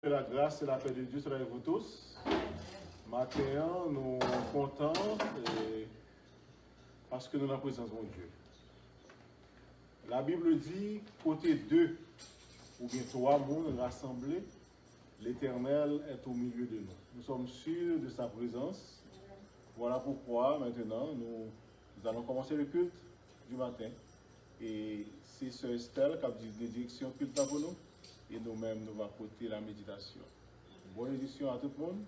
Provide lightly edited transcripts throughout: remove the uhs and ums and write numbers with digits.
Que la grâce et la paix de Dieu soient avec vous tous. Matin, nous sommes contents parce que nous sommes en présence de Dieu. La Bible dit, côté 2 ou bien 3 mondes rassemblés, l'Éternel est au milieu de nous. Nous sommes sûrs de sa présence. Voilà pourquoi maintenant nous allons commencer le culte du matin. Et c'est Sœur Estelle qui a dit des directions culte pour nous. Et nous-mêmes, nous allons porter la méditation. Bonne édition à tout le monde.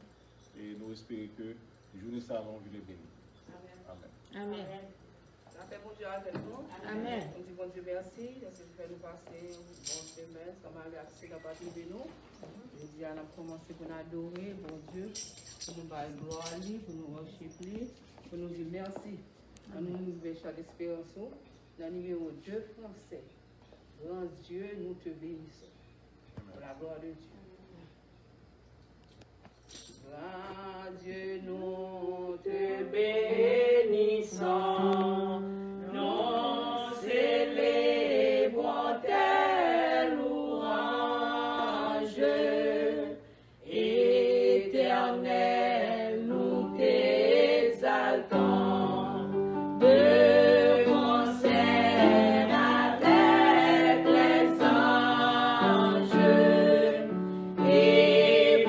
Et nous espérons que la journée savante vienne bénie. Amen. Amen. La paix de Dieu avec nous. Amen. On dit bon Dieu merci. Merci de faire nous passer une bonne semaine. Ça m'a remercié de partir de nous. Je dis à nous commencer pour nous adorer, bon Dieu, pour nous faire gloire à lui, pour nous worshipper, pour nous dire merci. Pour nous ouvrir chaque espérance. Dans le numéro 2 français. Grand Dieu, nous te bénissons. Pour la gloire de Dieu. Grand Dieu, nous te bénissons, nous célébrons tes louanges, éternel, nous t'exaltons, de concert avec les anges, et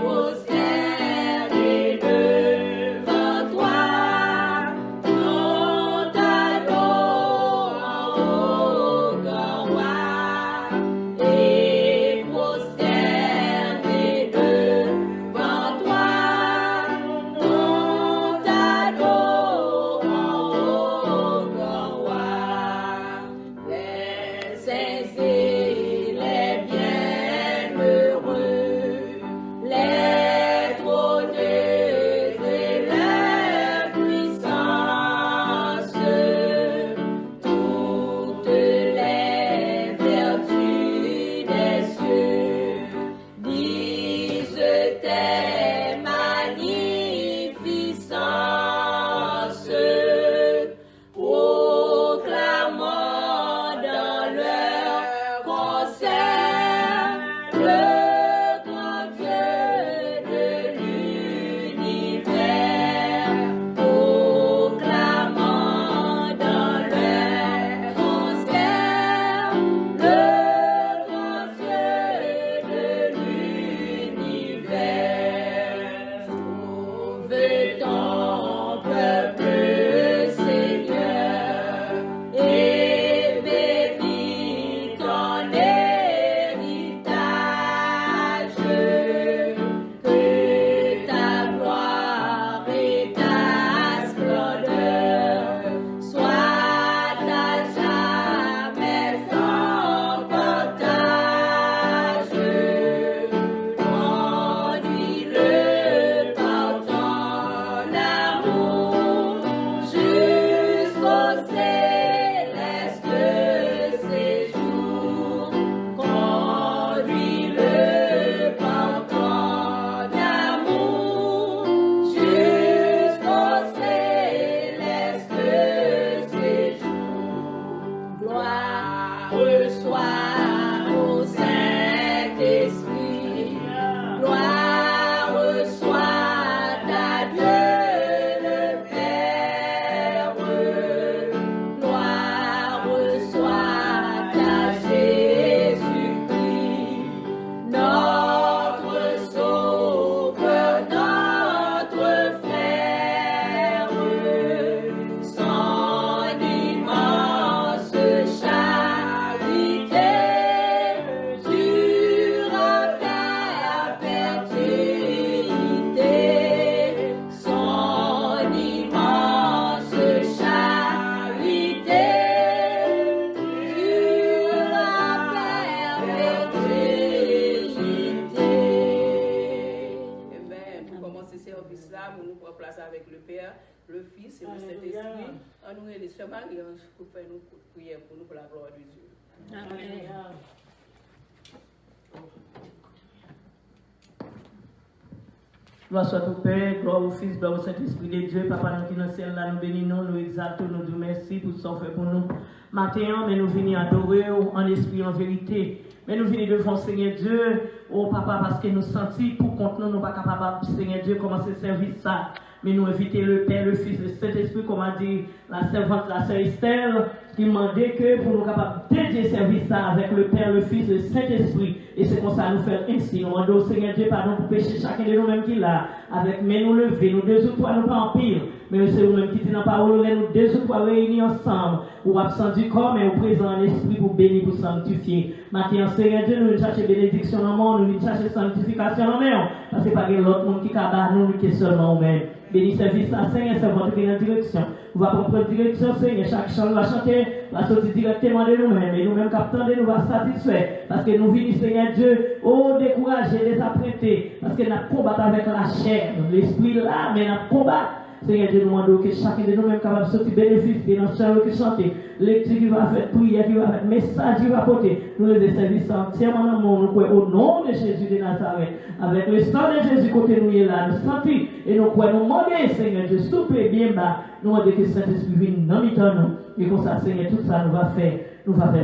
Gloire soit au Père, gloire au Fils, gloire au Saint-Esprit de Dieu. Papa, nous qui dans le ciel, là, nous bénissons, nous exaltons, nous disons merci pour ce qu'on fait pour nous. Matin, mais nous venons adorer en esprit, en vérité. Mais nous venons devant Seigneur Dieu, oh papa, parce que nous sentons pour contre nous, nous pas capables, Seigneur Dieu, commencer à servir ça. Mais nous inviter le Père, le Fils, le Saint-Esprit, comme a dit la servante, la sœur Estelle, qui demandait que pour nous capables de dédier service ça avec le Père, le Fils, le Saint-Esprit. Et c'est comme ça nous faire ainsi. Nous demandons au Seigneur Dieu pardon pour pécher chacun de nous-mêmes qui l'a. Avec mais nous lever, nous deux ou trois, nous pas en pile. Mais c'est nous-mêmes qui disent dans la parole, nous deux ou trois réunis ensemble, ou absent du corps, mais au présent en esprit pour bénir, pour sanctifier. Maintenant, Seigneur Dieu, nous cherchons bénédiction dans le monde, nous cherchons sanctification dans le monde. Parce que pas que l'autre monde qui cabat nous, qui est seulement nous-mêmes. Béni service à Seigneur, c'est votre qui est en direction. Vous va prendre direction, Seigneur. Chaque chant va chanter, va sortir directement de nous-mêmes. Et nous-mêmes, capteurs, nous va satisfaire. Parce que nous venons, Seigneur Dieu, décourager, désapprêter. Parce que nous combattons avec la chair. L'esprit là, mais nous combattons. Seigneur Dieu, nous demandons que chacun de nous-mêmes capable de sortir bénéficier dans chant qui chanter, lecture qui va faire, prière qui va faire, message qui va porter. Nous les services entièrement dans le monde, nous au nom de Jésus de Nazareth. Avec le sang de Jésus côté nous est là, nous sentons et nous croyons, nous demandons, Seigneur Dieu, souper bien bas, nous demandons que Saint-Esprit vienne dans nous. Et comme ça, Seigneur, tout ça nous va faire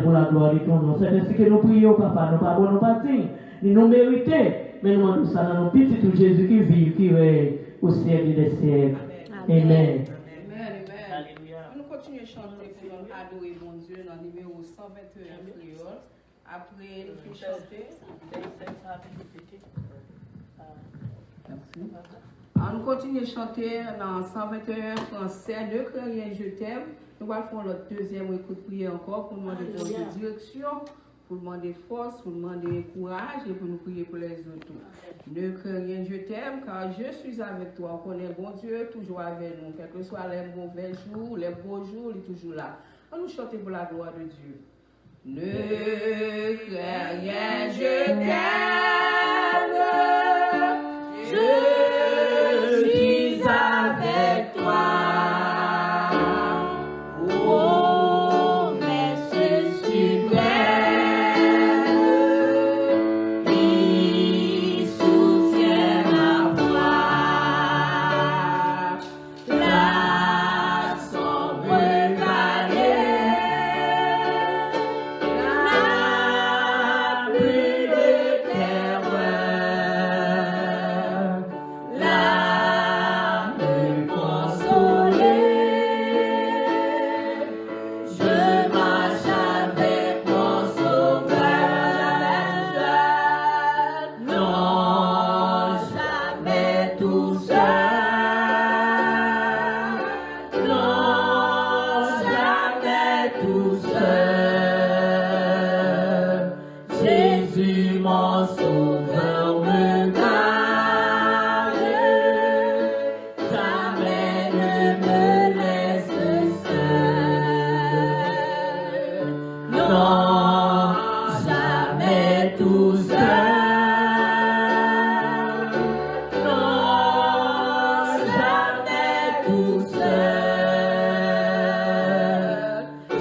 pour la gloire de ton nom. C'est ainsi que nous prions, Papa, nous pas bon, nous pas dignes, nous méritons, mais nous demandons ça dans nos petits tout Jésus qui vit, qui règne au siècle des siècles. Amen. Amen. Alléluia. Nous continuons à chanter pour nous adorer mon Dieu dans le numéro 121 créole. Après, nous chanter. Alors, nous continuons à chanter dans 121 français. Ne crains rien, je t'aime. Nous allons faire notre deuxième écoute prière encore pour demander de direction, pour demander force, pour demander courage et pour nous prier pour les autres. Ne crains rien, je t'aime, car je suis avec toi. On connaît bon Dieu, toujours avec nous. Quels que soient les mauvais jours, les beaux jours, il est toujours là. On nous chante pour la gloire de Dieu. Ne crains rien, je t'aime. Je suis avec toi. Oh, mais c'est suprême.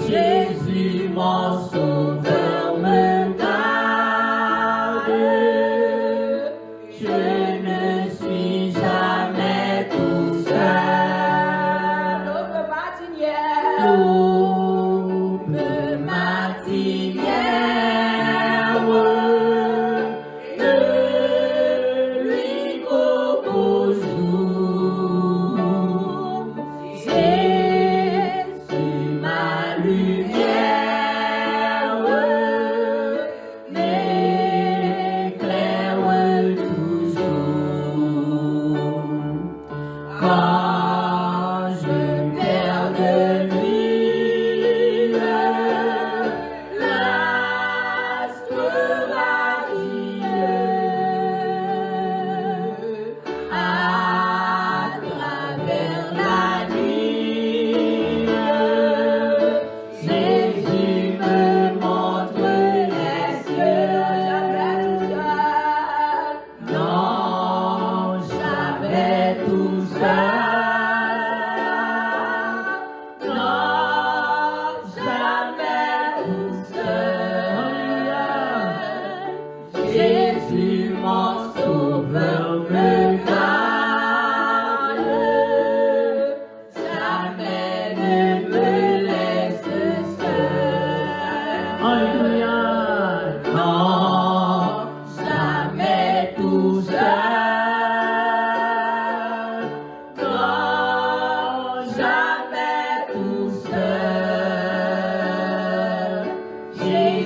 Jésus mon sauveur me garde.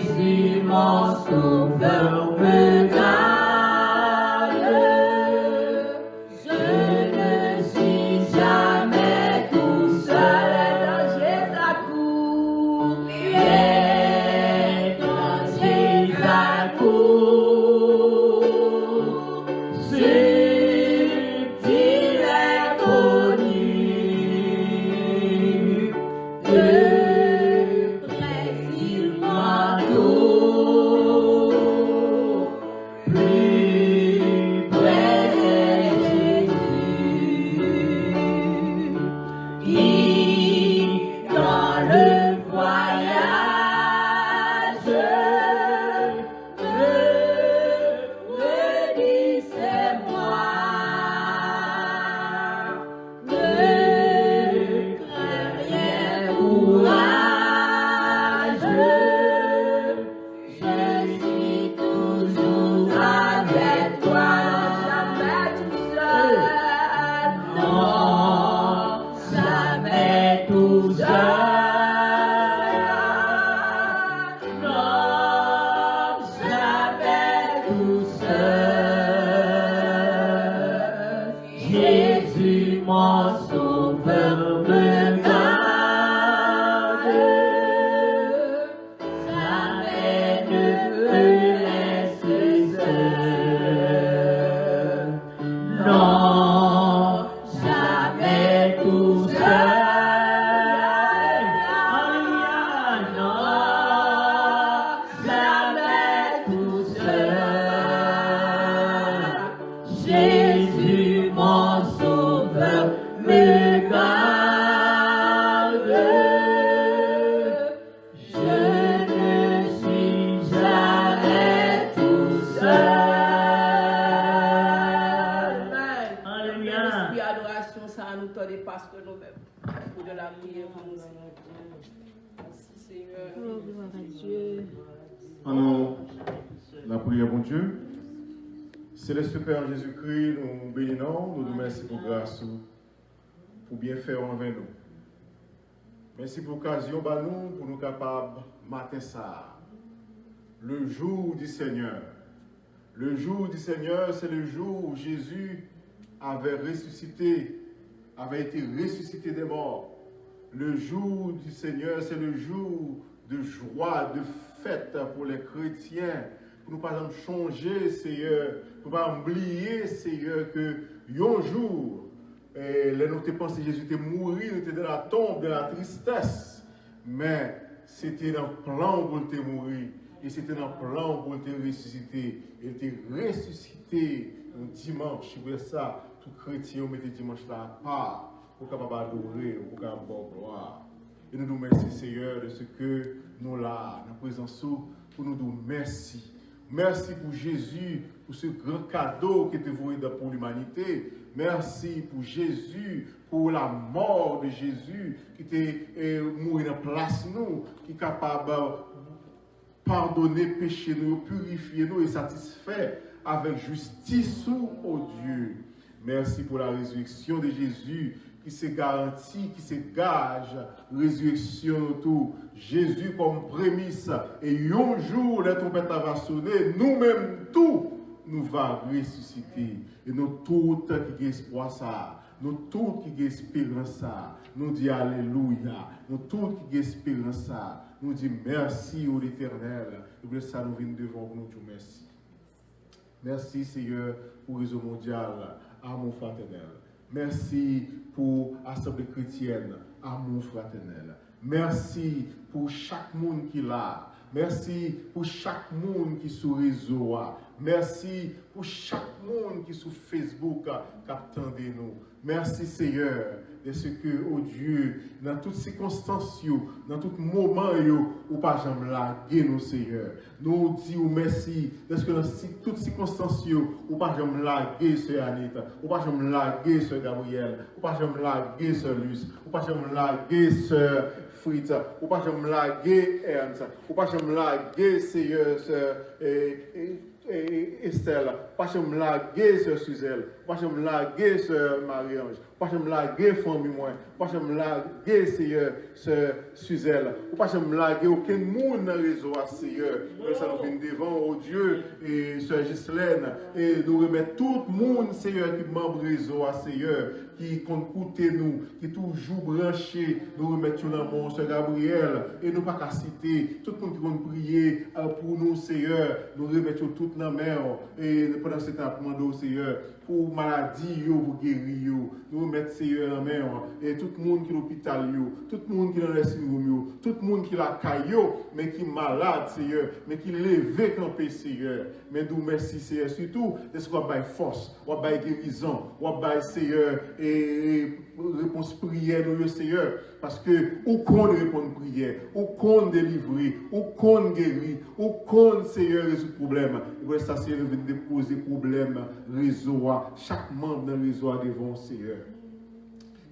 Jésus, mon sauveur, me garde. Je ne suis jamais tout seul. Les dangers accourent. Subtil et connu. De près il m'entoure. Plus près c'est Jésus. Qui dans le voyage me redit c'est moi. Ne crains rien, courage. Je suis toujours avec toi, jamais tout seul. Non, jamais tout seul. Non, jamais tout seul. Jésus, mon sauveur, me garde. Jamais ne me laisse seul. Non, jamais tout seul. Alléluia, non, jamais tout seul. Jésus, mon sauveur, me garde. Je ne suis jamais tout seul. Alléluia. L'esprit adoration, ça nous donne des pasteurs nous-mêmes. Pour de la prière pour nous. Merci Seigneur. Oh, gloire à Dieu. Pendant la prière, bon Dieu, Céleste Père Jésus-Christ, nous bénissons, nous remercions pour grâce, pour bien faire envers nous. Merci pour l'occasion pour nous capables matin ça. Le jour du Seigneur. Le jour du Seigneur, c'est le jour où Jésus avait été ressuscité des morts. Le jour du Seigneur, c'est le jour de joie, de fête pour les chrétiens. Pour ne pas changer, Seigneur, pour ne pas oublier, Seigneur, que un jour, là nous avons pensé que Jésus était mort, nous étions dans la tombe, dans la tristesse. Mais c'était dans le plan pour te mourir. Et c'était dans le plan pour te ressusciter. Il était ressuscité un dimanche. C'est ça, tout chrétien met dimanche là à part pour capable adorer, pour capable gloire. Et nous nous remercions, Seigneur, de ce que nous là, dans la présence, pour nous dire merci. Merci pour Jésus, pour ce grand cadeau qui était voué pour l'humanité. Merci pour Jésus, pour la mort de Jésus, qui était mort en place nous, qui est capable de pardonner péché nous, purifier nous et satisfaire avec justice, oh Dieu. Merci pour la résurrection de Jésus, qui se garantit, qui se gage, résurrection tout. Jésus comme prémisse, et un jour, la trompette va sonner, nous-mêmes, tout, nous va ressusciter. Et nous tous qui avons espoir ça, nous tous qui avons espérance ça, nous disons Alléluia. Nous tous qui avons espérance ça, nous disons merci au l'Éternel. Et pour ça, nous venons devant vous, nous disons merci. Merci Seigneur pour le réseau mondial, amour fraternel. Merci pour l'Assemblée chrétienne, amour fraternel. Merci pour chaque monde qui est là. Merci pour chaque monde qui est sur le réseau. Merci pour chaque monde qui est sur Facebook qui attend nous. Merci Seigneur de ce que, oh Dieu, dans toutes circonstances, dans tout moment, ou pas jamais larguer nous Seigneur. Nous disons merci de ce que dans toutes circonstances, ou pas jamais larguer Sœur Anita, ou pas jamais larguer Sœur Gabriel, ou pas jamais larguer Sœur Luce, ou pas jamais larguer Sœur Fritz, ou pas jamais larguer Ernst, ou pas jamais larguer Seigneur, Estelle, pas me laguer Sœur Suzelle, pas me laguer Sœur Marie-Ange, pas me laguer famille moi, pas me laguer Sœur Suzelle, pas me laguer aucun monde dans le réseau Seigneur. Ça nous vient devant au Dieu et Sœur Ghislaine et nous remettre tout le monde Seigneur qui membre réseau Seigneur, qui compte coûter nous, qui toujours branché, nous remettre tout dans mon Sœur Gabriel et nous pas qu'à citer tout le monde qui compte prier pour nous Seigneur, nous remettre tout dans la main et pendant ce temps pour Seigneur pour maladie pour guérir nous remettre Seigneur dans la main et tout le monde qui est à l'hôpital tout le monde qui est dans les syndromes tout le monde qui est la caillou mais qui est malade Seigneur mais qui est levé campé Seigneur mais nous merci Seigneur surtout de ce qu'on a force on a guérison on a Seigneur et réponse prière nous Seigneur parce que où qu'on répond prière où qu'on délivrer où qu'on guérir où qu'on Seigneur résout problème et ça c'est de déposer problème réseau chaque membre dans le réseau devant Seigneur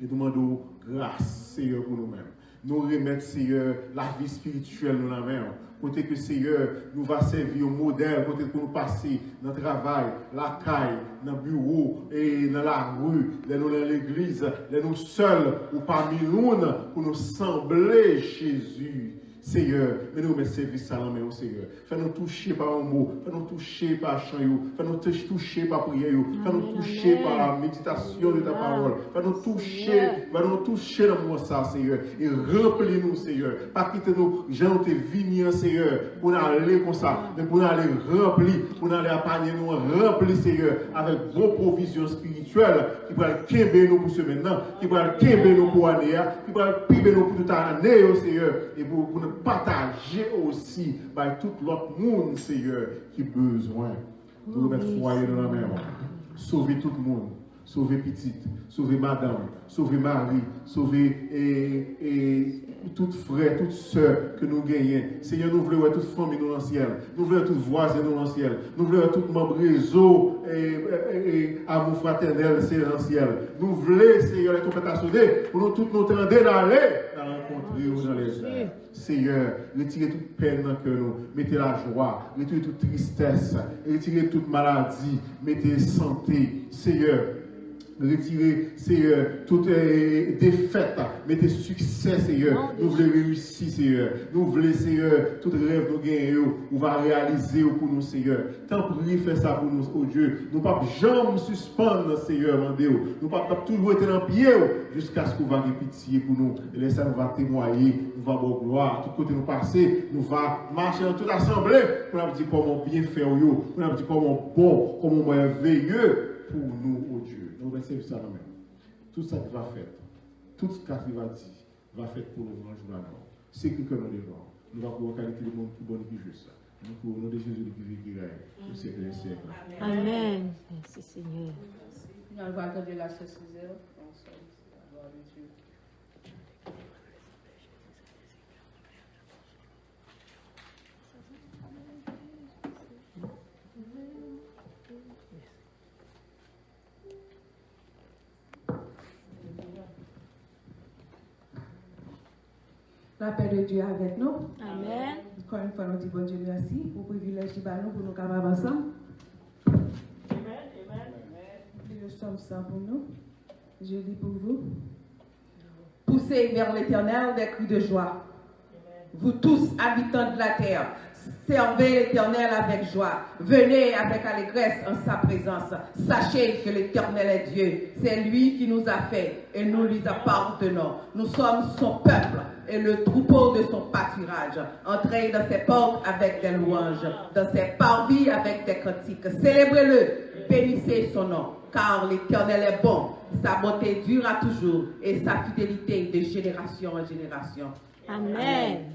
et nous demandons grâce Seigneur pour nous-mêmes nous remettre Seigneur la vie spirituelle dans la main côté que Seigneur nous va servir au modèle côté que nous passer dans le travail la caille dans le bureau et dans la rue dans l'église dans nous seuls ou parmi nous pour nous sembler Jésus Seigneur, mais nous mettons service à la main, Seigneur. Fais-nous toucher par un mot, fais-nous toucher par chant, fais-nous toucher par prière, fais-nous toucher par la méditation de ta parole, fais-nous toucher dans mon ça, Seigneur, et remplis-nous, Seigneur. Pas quitter nous, gens te vignes, Seigneur, pour aller comme ça, mais pour aller remplir, pour aller apagner nous, remplir, Seigneur, avec bonne provision spirituelle, qui va québer nous pour ce maintenant, qui va québer nous pour l'année, qui va québer nous pour toute l'année, Seigneur, et pour nous partager aussi par tout l'autre monde, Seigneur, qui a besoin de nous mettre foyer dans la main. Sauver tout le monde. Sauver petite, sauver madame, sauver Marie, sauver toutes frères, toutes sœurs que nous gagnons. Seigneur, nous voulons toute famille dans le ciel. Nous voulons toutes voisins dans le ciel. Nous voulons tout membre réseau et amour fraternel, c'est dans le ciel. Nous voulons, Seigneur, les trompettes sonner pour nous tous nous tendre d'aller dans la rencontre dans les airs. Seigneur, retirez toute peine dans le cœur, mettez la joie, retirez toute tristesse, retirez toute maladie, mettez santé, Seigneur. Retirez, Seigneur, toute défaite, mettez succès, Seigneur. Nous voulons réussir, Seigneur. Nous voulons, Seigneur, tout rêve nous gagnons, on va réaliser pour nous, Seigneur. Tant pis, fais ça pour nous, oh Dieu. Nous ne pouvons jamais suspendre, Seigneur, mandéo. Nous ne pouvons toujours être dans le pied jusqu'à ce qu'on va avoir pitié pour nous. Et là, ça nous va témoigner, nous va avoir gloire. Tout côté nous passer, nous va marcher dans toute l'assemblée pour nous dire comment bien faire, pour nous dire comment bon, comment merveilleux pour nous, oh Dieu. Nous allons servir ça nous-mêmes. Tout ça qui va faire, tout ce qui va dire, va faire pour nous un jour là. C'est que nous devons. Nous allons pouvoir qualifier le monde qui est bon et qui juste. Nous pour au nom de Jésus qui vit qui règne, au siècle des siècles. Amen. Merci Seigneur. Nous allons accorder la société. Gloire de Dieu. La paix de Dieu avec nous. Amen. Encore une fois, nous disons bon Dieu merci pour le privilège de nous pour nous capables ensemble. Amen. Le somme ça pour nous. Je lis pour vous. Poussez vers l'Éternel des cris de joie. Vous tous, habitants de la terre, servez l'Éternel avec joie. Venez avec allégresse en sa présence. Sachez que l'Éternel est Dieu. C'est lui qui nous a fait et nous lui appartenons. Nous sommes son peuple et le troupeau de son pâturage. Entrez dans ses portes avec des louanges, dans ses parvis avec des cantiques. Célébrez-le, bénissez son nom, car l'Éternel est bon. Sa bonté dure à toujours et sa fidélité de génération en génération. Amen. Amen.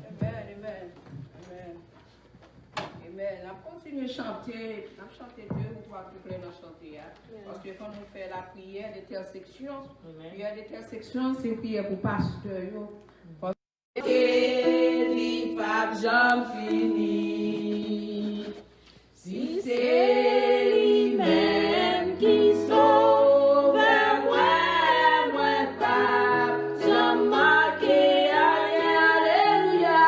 On continue à chanter, deux ou trois couplets dans chanter. Parce que quand on fait la prière d'intersection, c'est une prière pour pasteur. Et les papes j'en finis. Si c'est lui-même qui sauve, moi pape, j'en marqué, alléluia.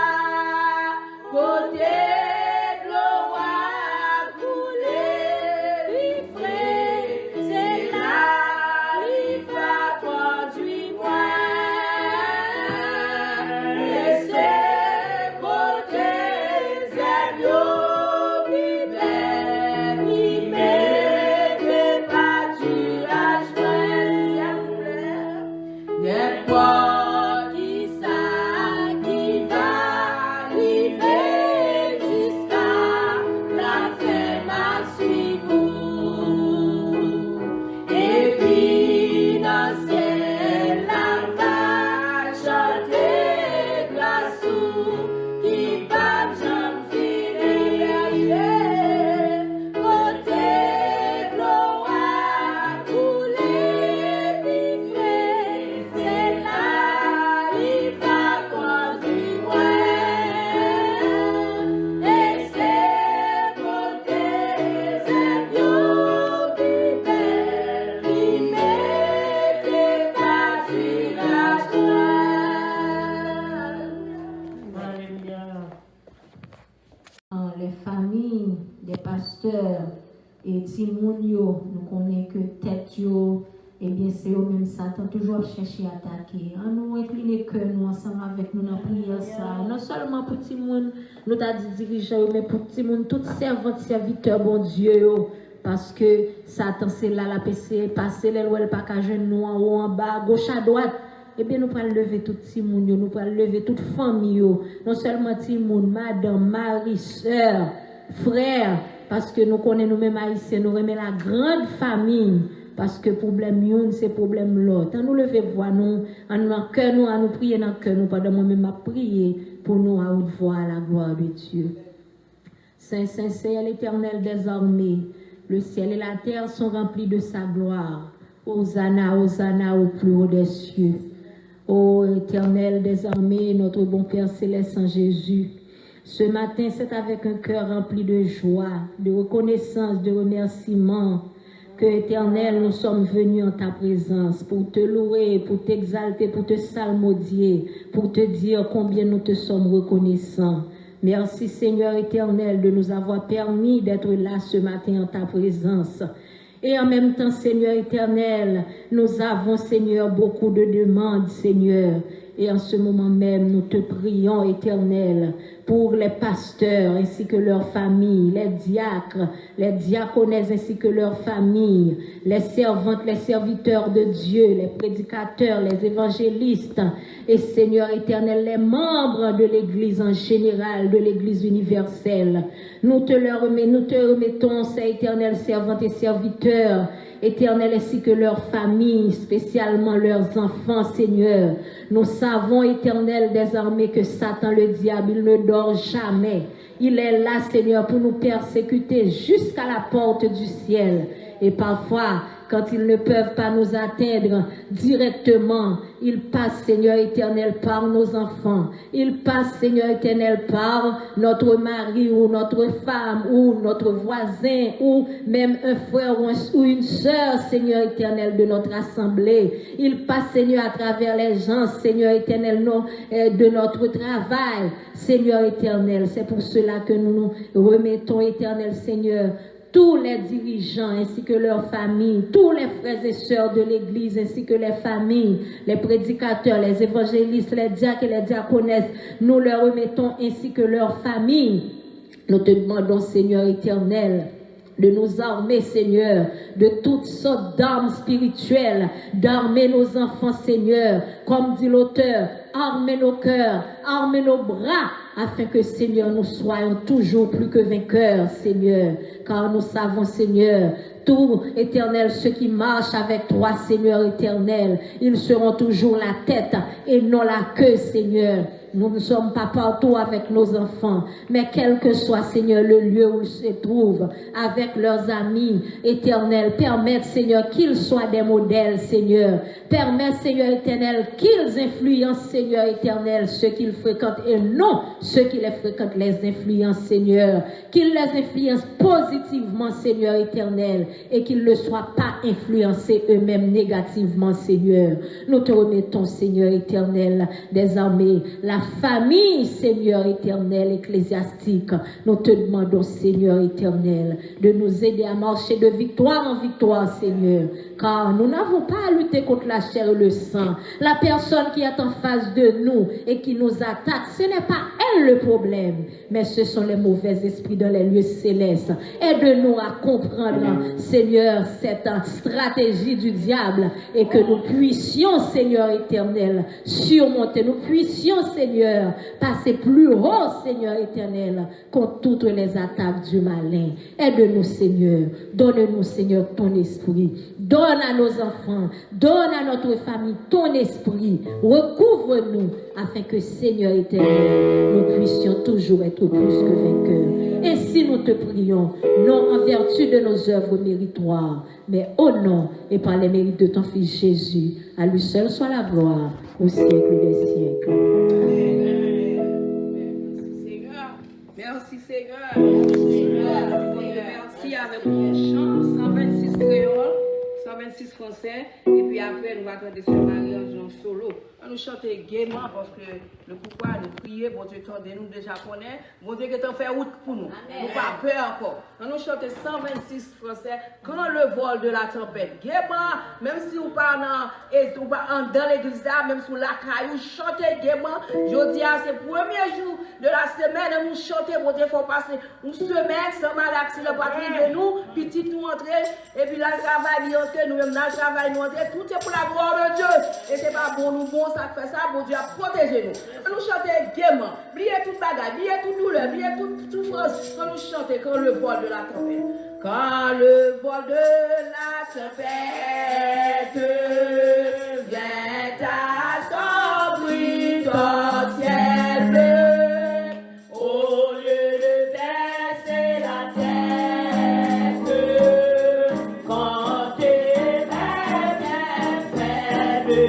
Côté gloire, coulé. des pasteurs et Timoun yo, nous connaissons que tête yo, eh bien c'est eux même Satan toujours chercher à attaquer. On nous incliner que nous ensemble avec nous dans la prière ça. Non seulement pour Timoun, nous t'a dit dirigeant, mais pour Timoun, tout servant, serviteur, bon Dieu yo. Parce que Satan c'est là la PC, passer les lois, pas qu'à genoux en haut, en bas, gauche à droite. Eh bien, nous pouvons lever tout Timoun, nous pouvons lever toute famille, non seulement Timoun, madame, mari, soeur, frère, parce que nous connaissons nous-mêmes haïtiens, nous remettons la grande famille, parce que problème yon, c'est problème l'autre. Nous lever voix, nous, en cœur, nous prier dans le cœur, nous pendant moi-même à prier pour nous à haute voix à la gloire de Dieu. Saint, Saint, Saint, l'Éternel des armées, le ciel et la terre sont remplis de sa gloire. Hosanna, Hosanna au plus haut des cieux. Ô Éternel des armées, notre bon Père céleste en Jésus, ce matin, c'est avec un cœur rempli de joie, de reconnaissance, de remerciement, que Éternel, nous sommes venus en ta présence pour te louer, pour t'exalter, pour te salmodier, pour te dire combien nous te sommes reconnaissants. Merci Seigneur éternel de nous avoir permis d'être là ce matin en ta présence. Et en même temps, Seigneur éternel, nous avons, Seigneur, beaucoup de demandes, Seigneur. Et en ce moment même, nous te prions, éternel, pour les pasteurs ainsi que leurs familles, les diacres, les diaconesses ainsi que leurs familles, les servantes, les serviteurs de Dieu, les prédicateurs, les évangélistes, et Seigneur éternel, les membres de l'Église en général, de l'Église universelle. Nous te remettons, Seigneur éternel, servantes et serviteurs, éternel, ainsi que leurs familles, spécialement leurs enfants, Seigneur. Nous savons, éternel des armées, que Satan, le diable, il ne dort jamais. Il est là, Seigneur, pour nous persécuter jusqu'à la porte du ciel. Et parfois, quand ils ne peuvent pas nous atteindre directement, ils passent, Seigneur éternel, par nos enfants. Ils passent, Seigneur éternel, par notre mari ou notre femme ou notre voisin ou même un frère ou une sœur, Seigneur éternel, de notre assemblée. Ils passent, Seigneur, à travers les gens, Seigneur éternel, de notre travail. Seigneur éternel, c'est pour cela que nous nous remettons, éternel Seigneur, tous les dirigeants ainsi que leurs familles, tous les frères et sœurs de l'Église ainsi que les familles, les prédicateurs, les évangélistes, les diacres et les diaconesses, nous leur remettons ainsi que leurs familles. Nous te demandons, Seigneur éternel, de nous armer, Seigneur, de toutes sortes d'armes spirituelles, d'armer nos enfants, Seigneur, comme dit l'auteur, armer nos cœurs, armer nos bras, afin que, Seigneur, nous soyons toujours plus que vainqueurs, Seigneur, car nous savons, Seigneur, tout, éternel, ceux qui marchent avec toi, Seigneur éternel, ils seront toujours la tête et non la queue, Seigneur. Nous ne sommes pas partout avec nos enfants, mais quel que soit, Seigneur, le lieu où ils se trouvent, avec leurs amis éternels, permettre, Seigneur, qu'ils soient des modèles, Seigneur. Permettre, Seigneur éternel, qu'ils influencent, Seigneur éternel, ceux qu'ils fréquentent et non ceux qui les fréquentent les influencent, Seigneur. Qu'ils les influencent positivement, Seigneur éternel, et qu'ils ne soient pas influencés eux-mêmes négativement, Seigneur. Nous te remettons, Seigneur éternel, des armées, la famille, Seigneur éternel, ecclésiastique. Nous te demandons, Seigneur éternel, de nous aider à marcher de victoire en victoire, Seigneur, car nous n'avons pas à lutter contre la chair et le sang. La personne qui est en face de nous et qui nous attaque, ce n'est pas elle le problème, mais ce sont les mauvais esprits dans les lieux célestes. Aide-nous à comprendre, Seigneur, cette stratégie du diable et que nous puissions, Seigneur éternel, surmonter, nous puissions, Seigneur, passer plus haut, Seigneur éternel, contre toutes les attaques du malin. Aide-nous, Seigneur. Donne-nous, Seigneur, ton esprit. Donne à nos enfants, donne à notre famille ton esprit. Recouvre-nous afin que, Seigneur éternel, nous puissions toujours être plus que vainqueurs. Ainsi nous te prions, non en vertu de nos œuvres méritoires, mais au nom et par les mérites de ton Fils Jésus. À lui seul soit la gloire au siècle des siècles. Merci Seigneur. Merci avec les chants, 126 créoles, 126 français et puis après, nous allons chanter ce mariage en solo. On nous chanter gaiement parce que le pourquoi nous prier, bon Dieu, nous déjà connaît. Bon Dieu, qui t'en fait route pour nous. Nous pas peur encore. On nous chanter 126 français quand le vol de la tempête. Gaiement, même si vous pas dans l'église là, même sous la caillou, chantez gaiement. Je dis à ce premier jour de la semaine, nous chanter, bon Dieu, faut passer une semaine sans malaxi, le patrie de nous, petit nous entrer, et puis là, le travail, entrer, nous-mêmes, dans le travail, nous entrer, tout est pour la gloire de Dieu. Et c'est pas bon, nous, bon, ça fait ça, bon Dieu a protégé nous. Nous chanter gaiement, oubliez toute bagarre, oubliez toute douleur, oubliez toute souffrance, quand nous chantons, quand le vol de la tempête. Quand le vol de la tempête vient à son bruit au ciel bleu, au lieu de baisser la tête, quand tes mains viennent près de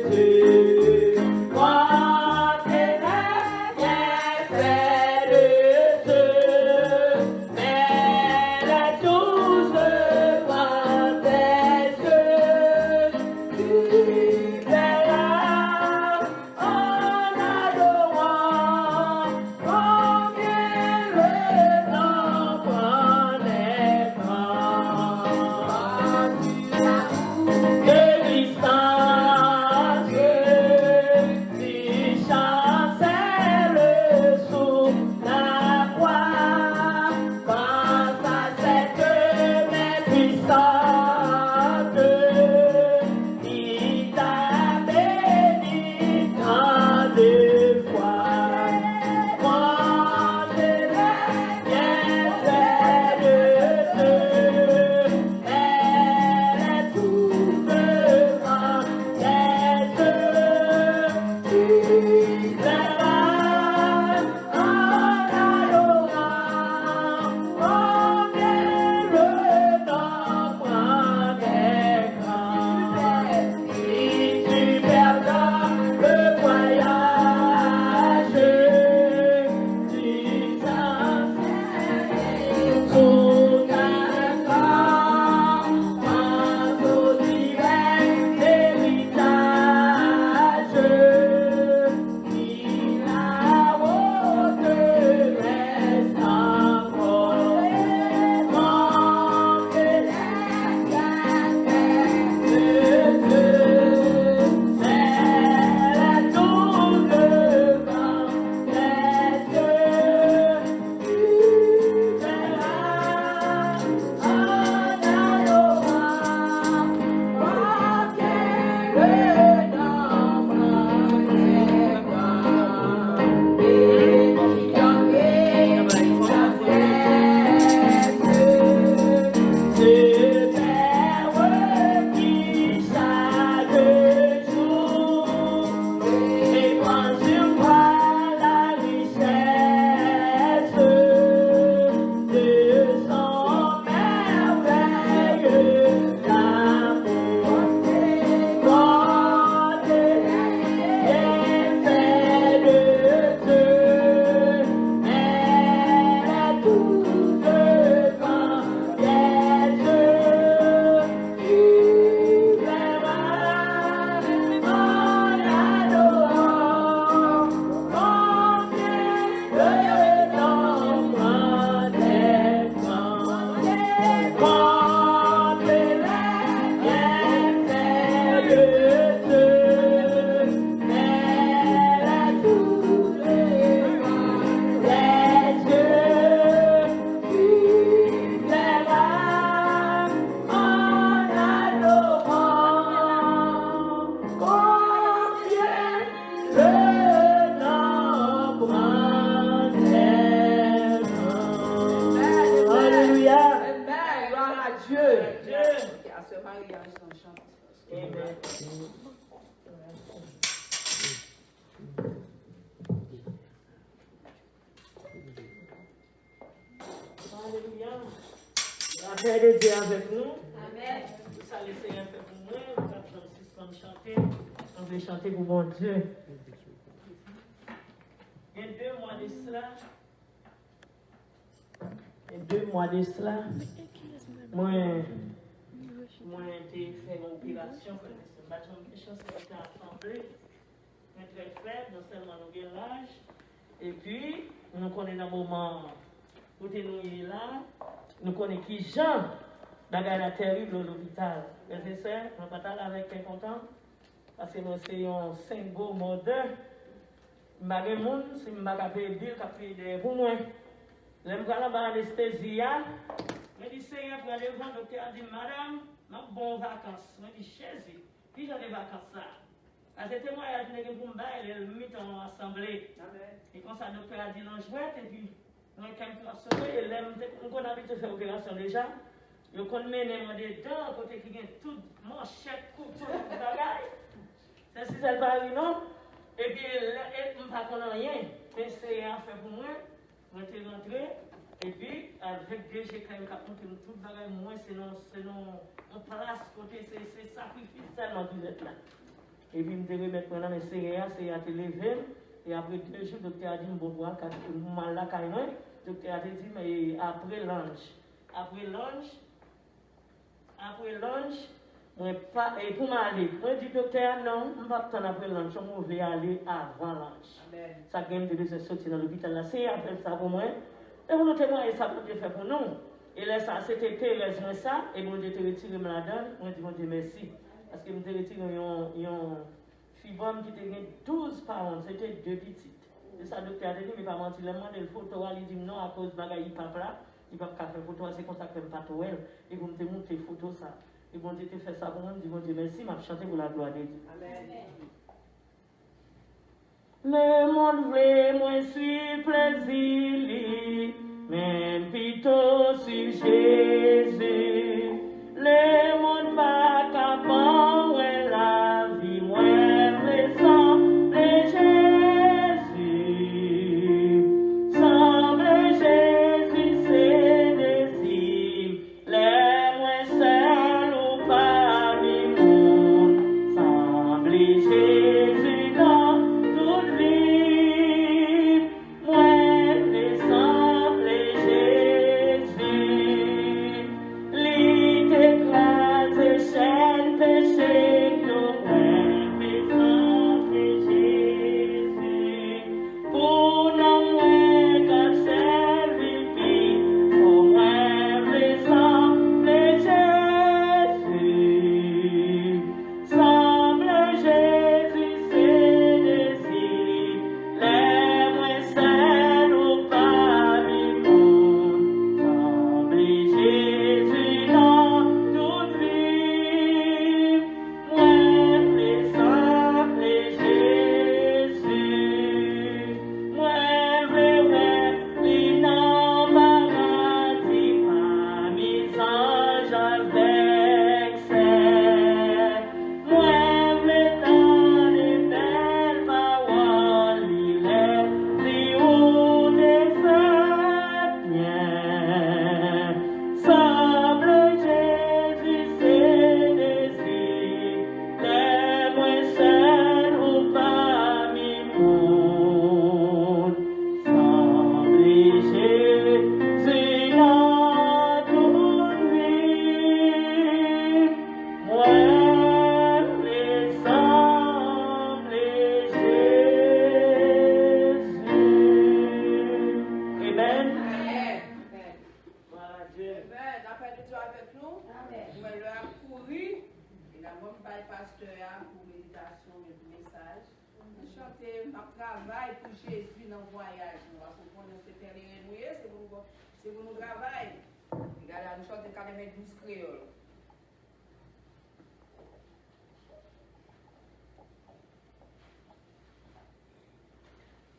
Dieu, quand tes mains viennent près de Dieu, mais la douce devant tes yeux, tu verras en adorant combien le temps prenait de distance, si chancelle sous la croix, pense à cette main puissante qui t'a béni tant de fois. Quand tes mains viennent près de Dieu, elle est tout devant tes yeux. Tu verras en adorant combien le temps prenait grand. Si tu perdras le voyage, tu t'enseignes sous ta croix, pense au divin héritage qui là-haut te reste encore. Quand tes mains viennent près de Dieu, elle est tout devant tes yeux, tu verras en adorant combien le temps prenait grand. Et qui en est sa fête, ce Père qui chaque jour répand sur moi la richesse de son merveilleux amour. Quand elle est faite de Dieu, elle est tout devant tes yeux. Tu verras en adorant combien le temps prenait grand. Quand tes mains viennent près de Dieu, elle est tout devant tes yeux. Tu verras en adorant combien le temps prenait grand. Alléluia. Amen. Gloire à Dieu. À ce mariage, on chante. Amen. Alléluia. La paix de Dieu avec nous. Amen. Tout ça, le Seigneur fait pour nous. On va chanter. On veut chanter pour mon Dieu. Il y a 2 mois de cela. Il y a 2 mois de cela. Moi, moi j'ai fait une opération, je suis chance d'être assemblée, mais très faible, non seulement nous avons l'âge, et puis nous connaissons un moment où nous sommes là, nous connaissons qui Jean, la terrible à l'hôpital. Les essais, on va pas avec quelqu'un content, parce que nous sommes 5 beaux modèles. Je ne sais pas si je ne peux pas payer pour moi. Je vais aller à l'anesthésie. Je dis, Seigneur, pour aller voir le docteur, dit, madame, je suis bon vacances. Je dis, Jésus, puis j'ai des vacances ça. Parce que moi, je suis pour me battre, je mis en assemblée. Et comme ça, le docteur a dit, non, je vais, et puis, je vais sauver, et on a habitué de faire l'opération déjà. Je connais des dents, côté qui gagne tout, manchette, couteau, bagaille. C'est si ça ne va pas, non? Et puis, je ne connais rien. Mais c'est un fait pour moi. Je suis rentré. Et puis, avec Dieu, j'ai quand même montré tout le bagage. Moi, c'est non place côté, c'est sacrifice tellement que vous êtes là. Et puis, je me remettre maintenant, mais c'est à te lever. Et après 2 jours, le docteur a dit, je vais boire, je vais mal là, le docteur a dit, mais après lunch. Après lunch, et pour m'aller, moi je dis docteur, non, je ne vais pas attendre après lunch, je vais aller avant lunch. Ça gagne de besoin de sortir dans l'hôpital là, c'est après ça pour moi. Et vous notez moi, et ça peut Dieu fait pour nous. Et là, ça, c'était laisse-moi ça, et bon Dieu te retire me la donne, moi je dis bon Dieu merci. Parce que je me retire un fibrome qui était 12 pounds, c'était 2 petites. Et ça, le docteur a dit, mais pas mentir, le monde, le photo, il dit non, à cause de bagaille, papa. Il ne peut pas faire photo, c'est comme ça que je ne pas tout. Et vous me montrez les photos, ça. Et bon Dieu te fait ça pour moi, je dis bon Dieu merci, je vais chanter pour la gloire de Dieu. Amen. Le monde veut, moi suis plaisir, même plutôt sur Jésus. Le monde va capable, la vie, moi, le sang de Jésus. Semble Jésus, c'est désir, les moins seuls ou parmi monde. Semble Jésus dans toute vie, moi, le semble Jésus. Lit écrase chaîne péché, nous mais semble Jésus. Pour nous, moi, qu'à servir, pour moi, le semble Jésus. Semble Jésus, c'est désir, les moins saints ou parmi monde. Semble Jésus dans toute vie, moi, le semble Jésus. Moi, vrai, l'inembarras parmi anges avec ses. Moi, vrai, dans les belles paroles, il est si haut des bien. Semble Jésus, c'est désir, les moins seuls ou parmi monde. Semble Jésus dans toute vie, moi, le semble Jésus. Amen. Voilà Dieu. La paix de Dieu avec nous. Moi, je l'ai couru. Et la bonne paille pasteur pour méditation et pour message. Chanter notre travail pour Jésus dans le voyage. Nous allons comprendre ce terrain mouillé, c'est pour nous travailler. Regardez, nous chantons quand même 12 créoles.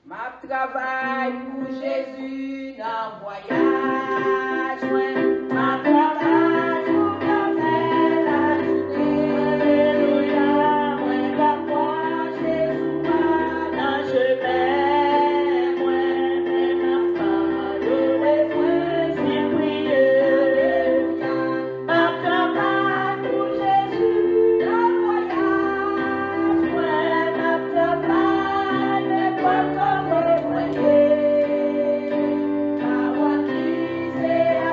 Ma travail pour Jésus dans le voyage, ouais. Ma travail pour faire la journée, alléluia, ouais. La croix, Jésus va dans le chemin, ouais. Mais ma femme, le refrain, c'est prier, alléluia. Ma travail pour Jésus dans le voyage, ouais. Ma travail n'est pas comme parole qui c'est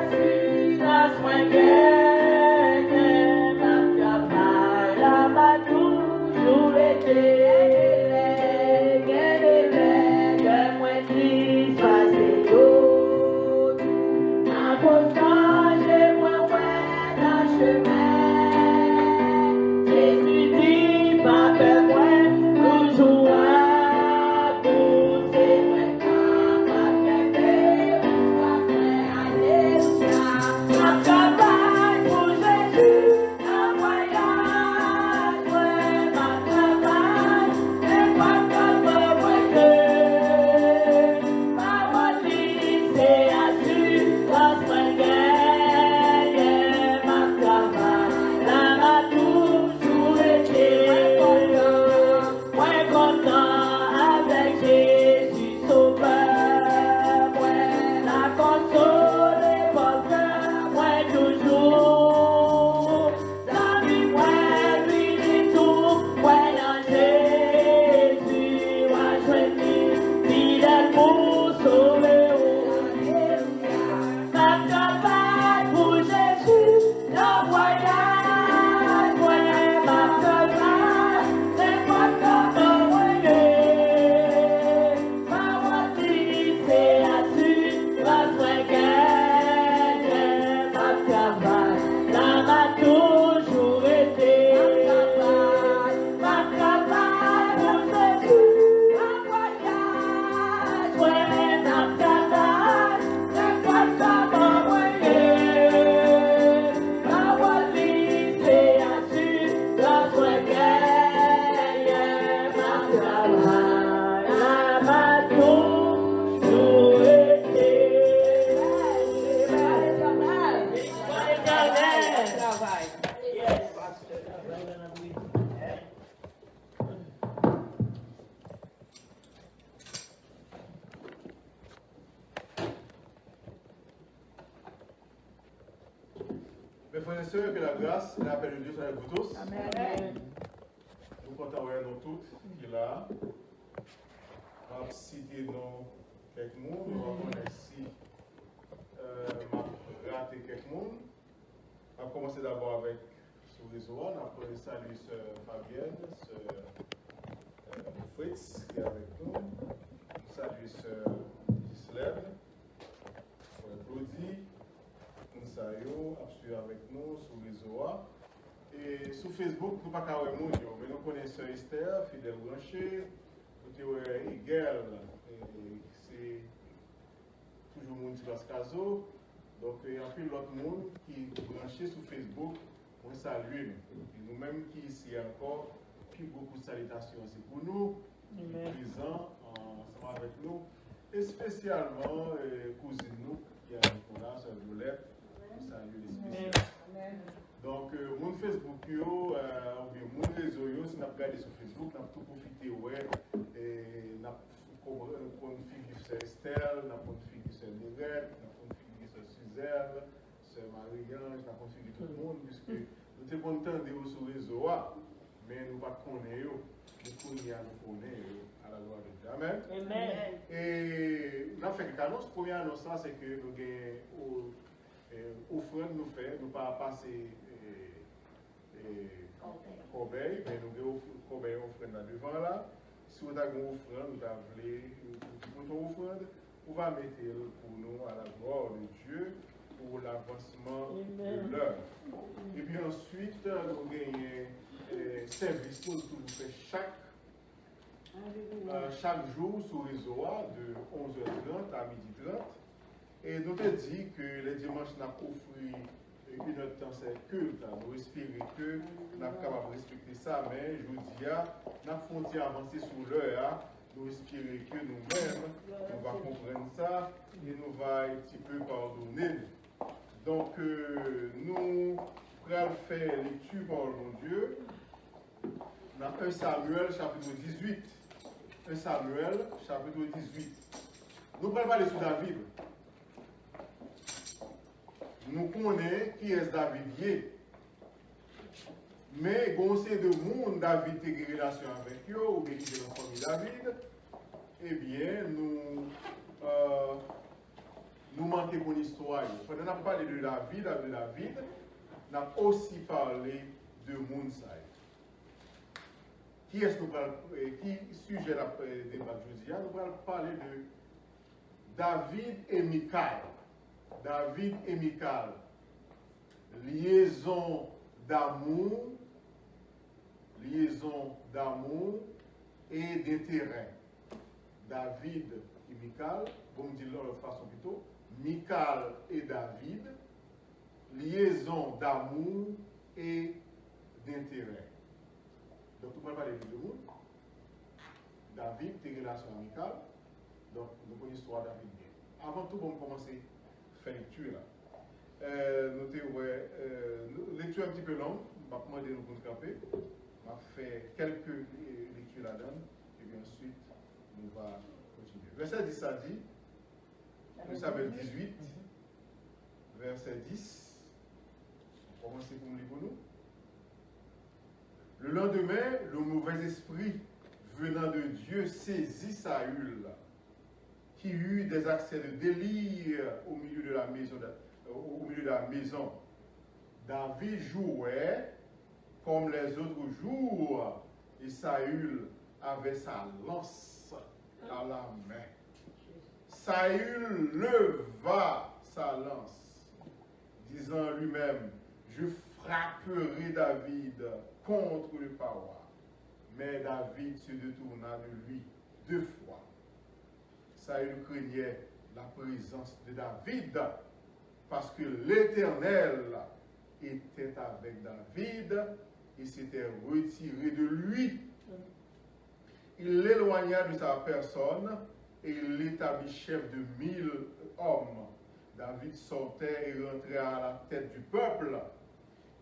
Mes frères et sœurs, que la grâce et la paix de Dieu soient avec vous tous. Amen. Nous comptons nous toutes qui est là. On va citer nos quelques mots. On va connaître si raté quelques mots. On va commencer d'abord avec sur les zones. On va saluer sœur Fabienne, sœur Fritz qui est avec nous. On salue sœur Gislaine, sœur Claudie. Nous saluons avec nous sur les OA. Et sur Facebook, nous ne pouvons pas voir mon Dieu, mais nous connaissons Esther, fidèle branché, nous avons Hegel, c'est toujours mon Dieu Caso. Donc, il y a un peu l'autre monde qui est branché sur Facebook, on salue. Et nous-mêmes qui ici encore, plus beaucoup de salutations aussi pour nous, présents ensemble avec nous, et spécialement cousine nous qui est avec nous là, sœur Violette. Salut les spécialistes. Donc, mon Facebook, ou bien mon réseau, si nous regardons sur Facebook, nous avons tout profité, ouais, et nous avons configuré sur Estelle, nous avons configuré sur Nérette, nous avons configuré sur Suzelle, sur Marie-Ange, nous avons configuré tout le monde, puisque nous sommes contents de vous sur le réseau, mais nous ne connaissons pas, nous connaissons à la gloire de Dieu. Amen. Amen. Et nous avons fait quelques annonces. La première annonce, c'est que nous avons offrande nous fait, nous pas passer corbeille, mais nous avons corbeille offrande là devant là. Si vous avez une offrande, vous avez une offrande, vous va mettre pour nous à la gloire de Dieu pour l'avancement de l'œuvre. Et puis ensuite, nous avons un service que nous faisons chaque jour sur les OA de 11h30 à 12h30. Et nous avons dit que les dimanches, nous avons offert une heure de temps, c'est culte. Nous espérons que nous sommes capables de respecter ça, mais je vous dis, nous avons avancer sur l'heure. Nous espérons que nous-mêmes, nous allons comprendre ça et nous allons un petit peu pardonner. Donc, nous allons faire lecture par mon Dieu dans 1 Samuel chapitre 18. 1 Samuel chapitre 18. Nous allons parler sur David. Nous connaissons qui est David. Mais quand c'est de monde David a une relation avec eux, ou bien qui est dans la famille David, eh bien, nous manquons mon histoire. Quand on a parlé de David, on a aussi parlé de Mounsaï. Qui sujet de débat aujourd'hui? Nous allons parler de David et Michal. David et Michal, liaison d'amour et d'intérêt. David et Michal, bon, me dit l'autre façon plutôt, Michal et David, liaison d'amour et d'intérêt. Donc, on va parler de monde. David, tes relations amicales. Donc, nous connaissons l'histoire de David bien. Avant tout, on va commencer à faire lecture là. Notez, ouais, lecture un petit peu longue. Je vais demander de nous camper. On va faire quelques lectures là-dedans. Et puis ensuite, nous va continuer. Verset 10, ça dit, Samuel 18, verset 10. On va commencer pour lire pour nous. Le lendemain, le mauvais esprit venant de Dieu saisit Saül, qui eut des accès de délire au milieu de la maison. David jouait comme les autres jours, et Saül avait sa lance à la main. Saül leva sa lance, disant lui-même, je frapperai David contre le parois. Mais David se détourna de lui 2 fois. Saül craignait la présence de David parce que l'Éternel était avec David et s'était retiré de lui. Il l'éloigna de sa personne et il l'établit chef de 1000 hommes. David sortait et rentrait à la tête du peuple.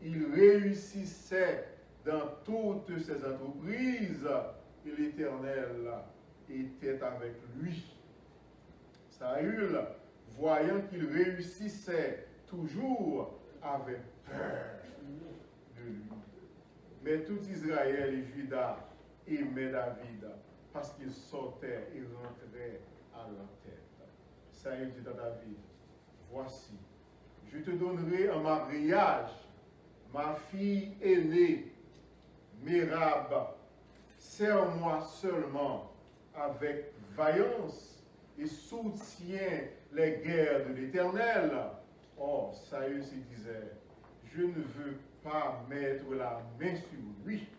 Il réussissait dans toutes ses entreprises et l'Éternel était avec lui. Saül, voyant qu'il réussissait toujours, avait peur de lui. Mais tout Israël et Juda aimaient David parce qu'il sortait et rentrait à leur tête. Saül dit à David, voici, je te donnerai en mariage ma fille aînée, Mérab, sers-moi seulement avec vaillance et soutiens les guerres de l'Éternel. Or, Saül se disait, je ne veux pas mettre la main sur lui,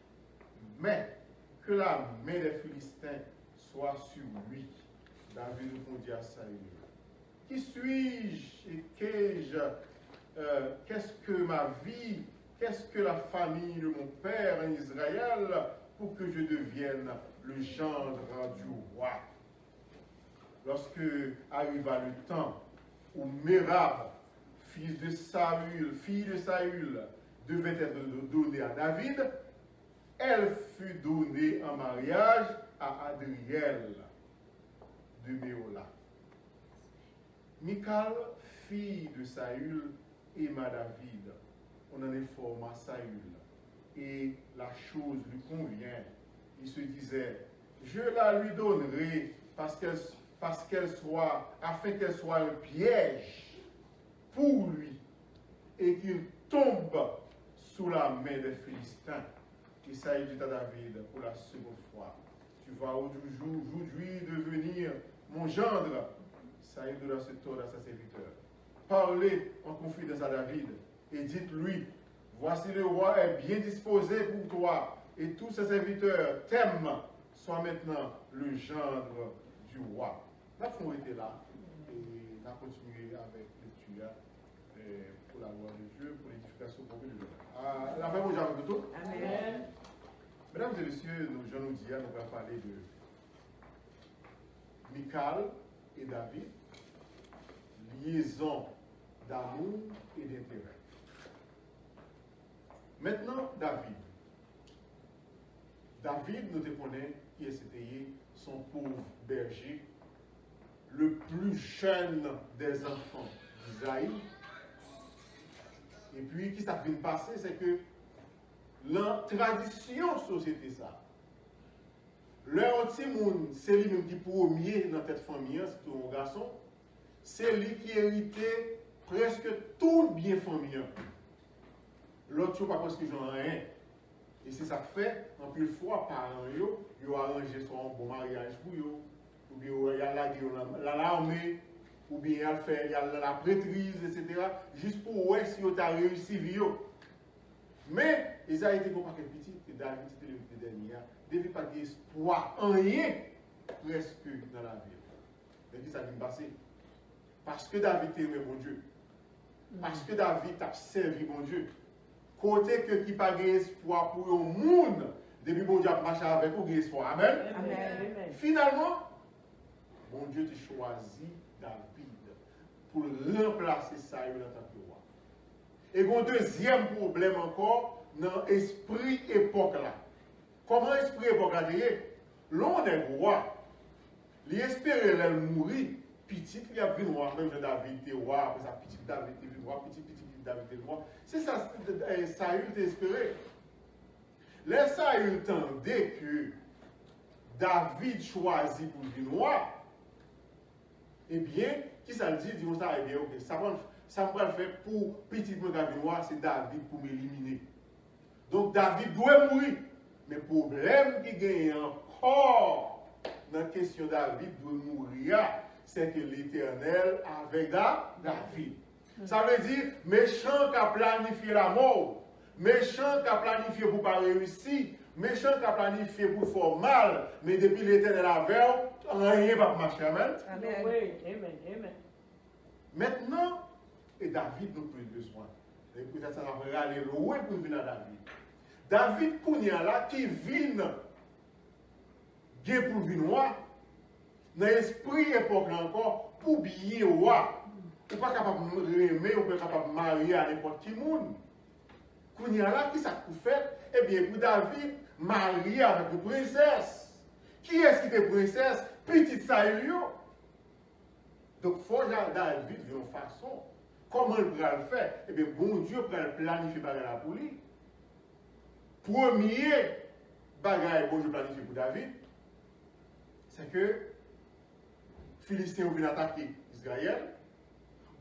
mais que la main des Philistins soit sur lui. David répondit à Saül, qui suis-je et qu'est-ce que ma vie, qu'est-ce que la famille de mon père en Israël pour que je devienne le gendre du roi? Lorsque arriva le temps où Mérab, fille de Saül, devait être donnée à David, elle fut donnée en mariage à Adriel de Méola. Michal, fille de Saül, aima David. On en informa Saül. Et la chose lui convient. Il se disait, je la lui donnerai afin qu'elle soit un piège pour lui et qu'il tombe sous la main des Philistins. Et Saül dit à David pour la seconde fois, tu vas aujourd'hui devenir mon gendre. Saül donna ce tour à sa serviteur. Parlez en confidence à David et dites-lui, voici le roi est bien disposé pour toi et tous ses serviteurs t'aiment. Sois maintenant le gendre du roi. La fond était là et on a continué avec lecture pour la gloire de Dieu, pour l'édification pour de Dieu. La fin, bonjour avec tout. Amen. Mesdames et messieurs, nous allons dire, nous allons parler de Michal et David, liaison d'amour et d'intérêt. Maintenant, David. David, nous te connaissons qui était son pauvre berger, le plus jeune des enfants d'Isaïe. Et puis, qui s'est venu passer, c'est que la tradition société ça. Leur petit monde, c'est lui même qui premier dans cette famille, c'est un garçon, c'est lui qui héritait presque tout le bien familial. L'autre chose, pas parce que j'en ai rien. Et c'est ça que fait, en plus fois, parents, ils ont arrangé son bon mariage pour eux, ou bien il y a l'armée, ou ou bien il y a la prêtrise, etc. Juste pour voir si tu as réussi vie. Mais ils ont été comme un petit, et David c'était le dernier, il ne devait pas d'espoir en rien presque dans la vie. Mais qui ça vient passer? Parce que David aimait mon Dieu. Parce que David a servi mon Dieu. Côté que qui pas d'espoir pour le monde, depuis bon Dieu a marché avec vous, espoir. Amen. Amen. Finalement, mon Dieu t'a choisi David pour remplacer Saül en tant que roi. Et mon deuxième problème encore, dans l'esprit époque là. Comment l'esprit époque là est? L'on est roi, il espérait mourir, petit, il a vu roi, même David était roi, après ça, petit David était roi, petit David était roi. C'est ça, Saül t'espérait. Les Saül tendait que David choisit pour devenir roi. Eh bien, qui ça le dit? Dis-moi ça, eh bien, ok, ça va le faire pour petit David roi, c'est David pour m'éliminer. Donc David doit mourir. Mais le problème qui gagne encore dans la question David doit mourir, c'est que l'Éternel avec David. Ça veut dire, méchant qui a planifié la mort, méchant qui a planifié pour ne pas réussir, méchant qui a planifié pour faire mal, mais depuis l'Éternel avec, rien ne va marcher. Amen. Amen. Maintenant, et David nous plus besoin. Et peut-être ça va aller loin pour venir à David. David Kounia là qui vient pour venir roi, dans l'esprit époque encore, pour bien roi. On n'est pas capable de aimer, on n'est pas capable de marier à n'importe qui monde. Kounia là, qui ça pour faire? Eh bien, pour David, marier avec une princesse. Qui est-ce qui est princesse? Petite Saül. Donc, il faut que David vienne en façon. Comment il pourra le faire? Eh bien, bon Dieu pourra le planifier par la pour lui. Premier bagage bon Dieu planifié pour David, c'est que Philistins viennent attaquer Israël.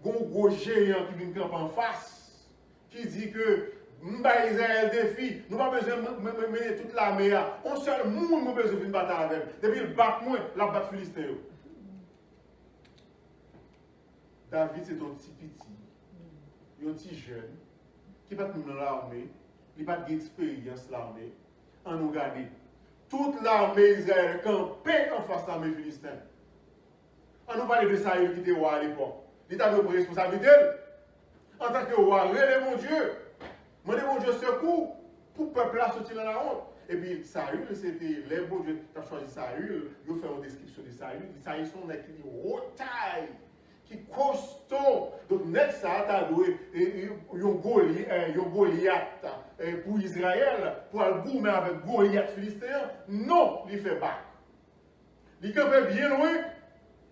Un gros géant qui vient camper en face, qui dit que Israël défi, nous n'avons pas besoin de mener toute l'armée. On seul monde nous besoin de battre avec. Depuis le bat moins, la bat Philistin. David, c'est un petit un petit jeune, qui va dans l'armée, il n'a pas d'expérience l'armée. On nous regarde. Toute l'armée israélienne campait en face de l'armée philistine. On nous parle de Saül qui était roi à l'époque. Il a de responsabilité. En tant que roi, relève mon Dieu. Mon Dieu secours pour le peuple là sortir dans la honte. Et puis Saül, c'était les bons Dieu qui ont choisi Saül. Ils ont fait une description de Saül. Saül sont des qui haute taille, qui costaud. Donc, net ça, a doué un Goliath pour Israël, pour le gourmet avec Goliath philistéen. Non, il fait pas. Il campait bien loin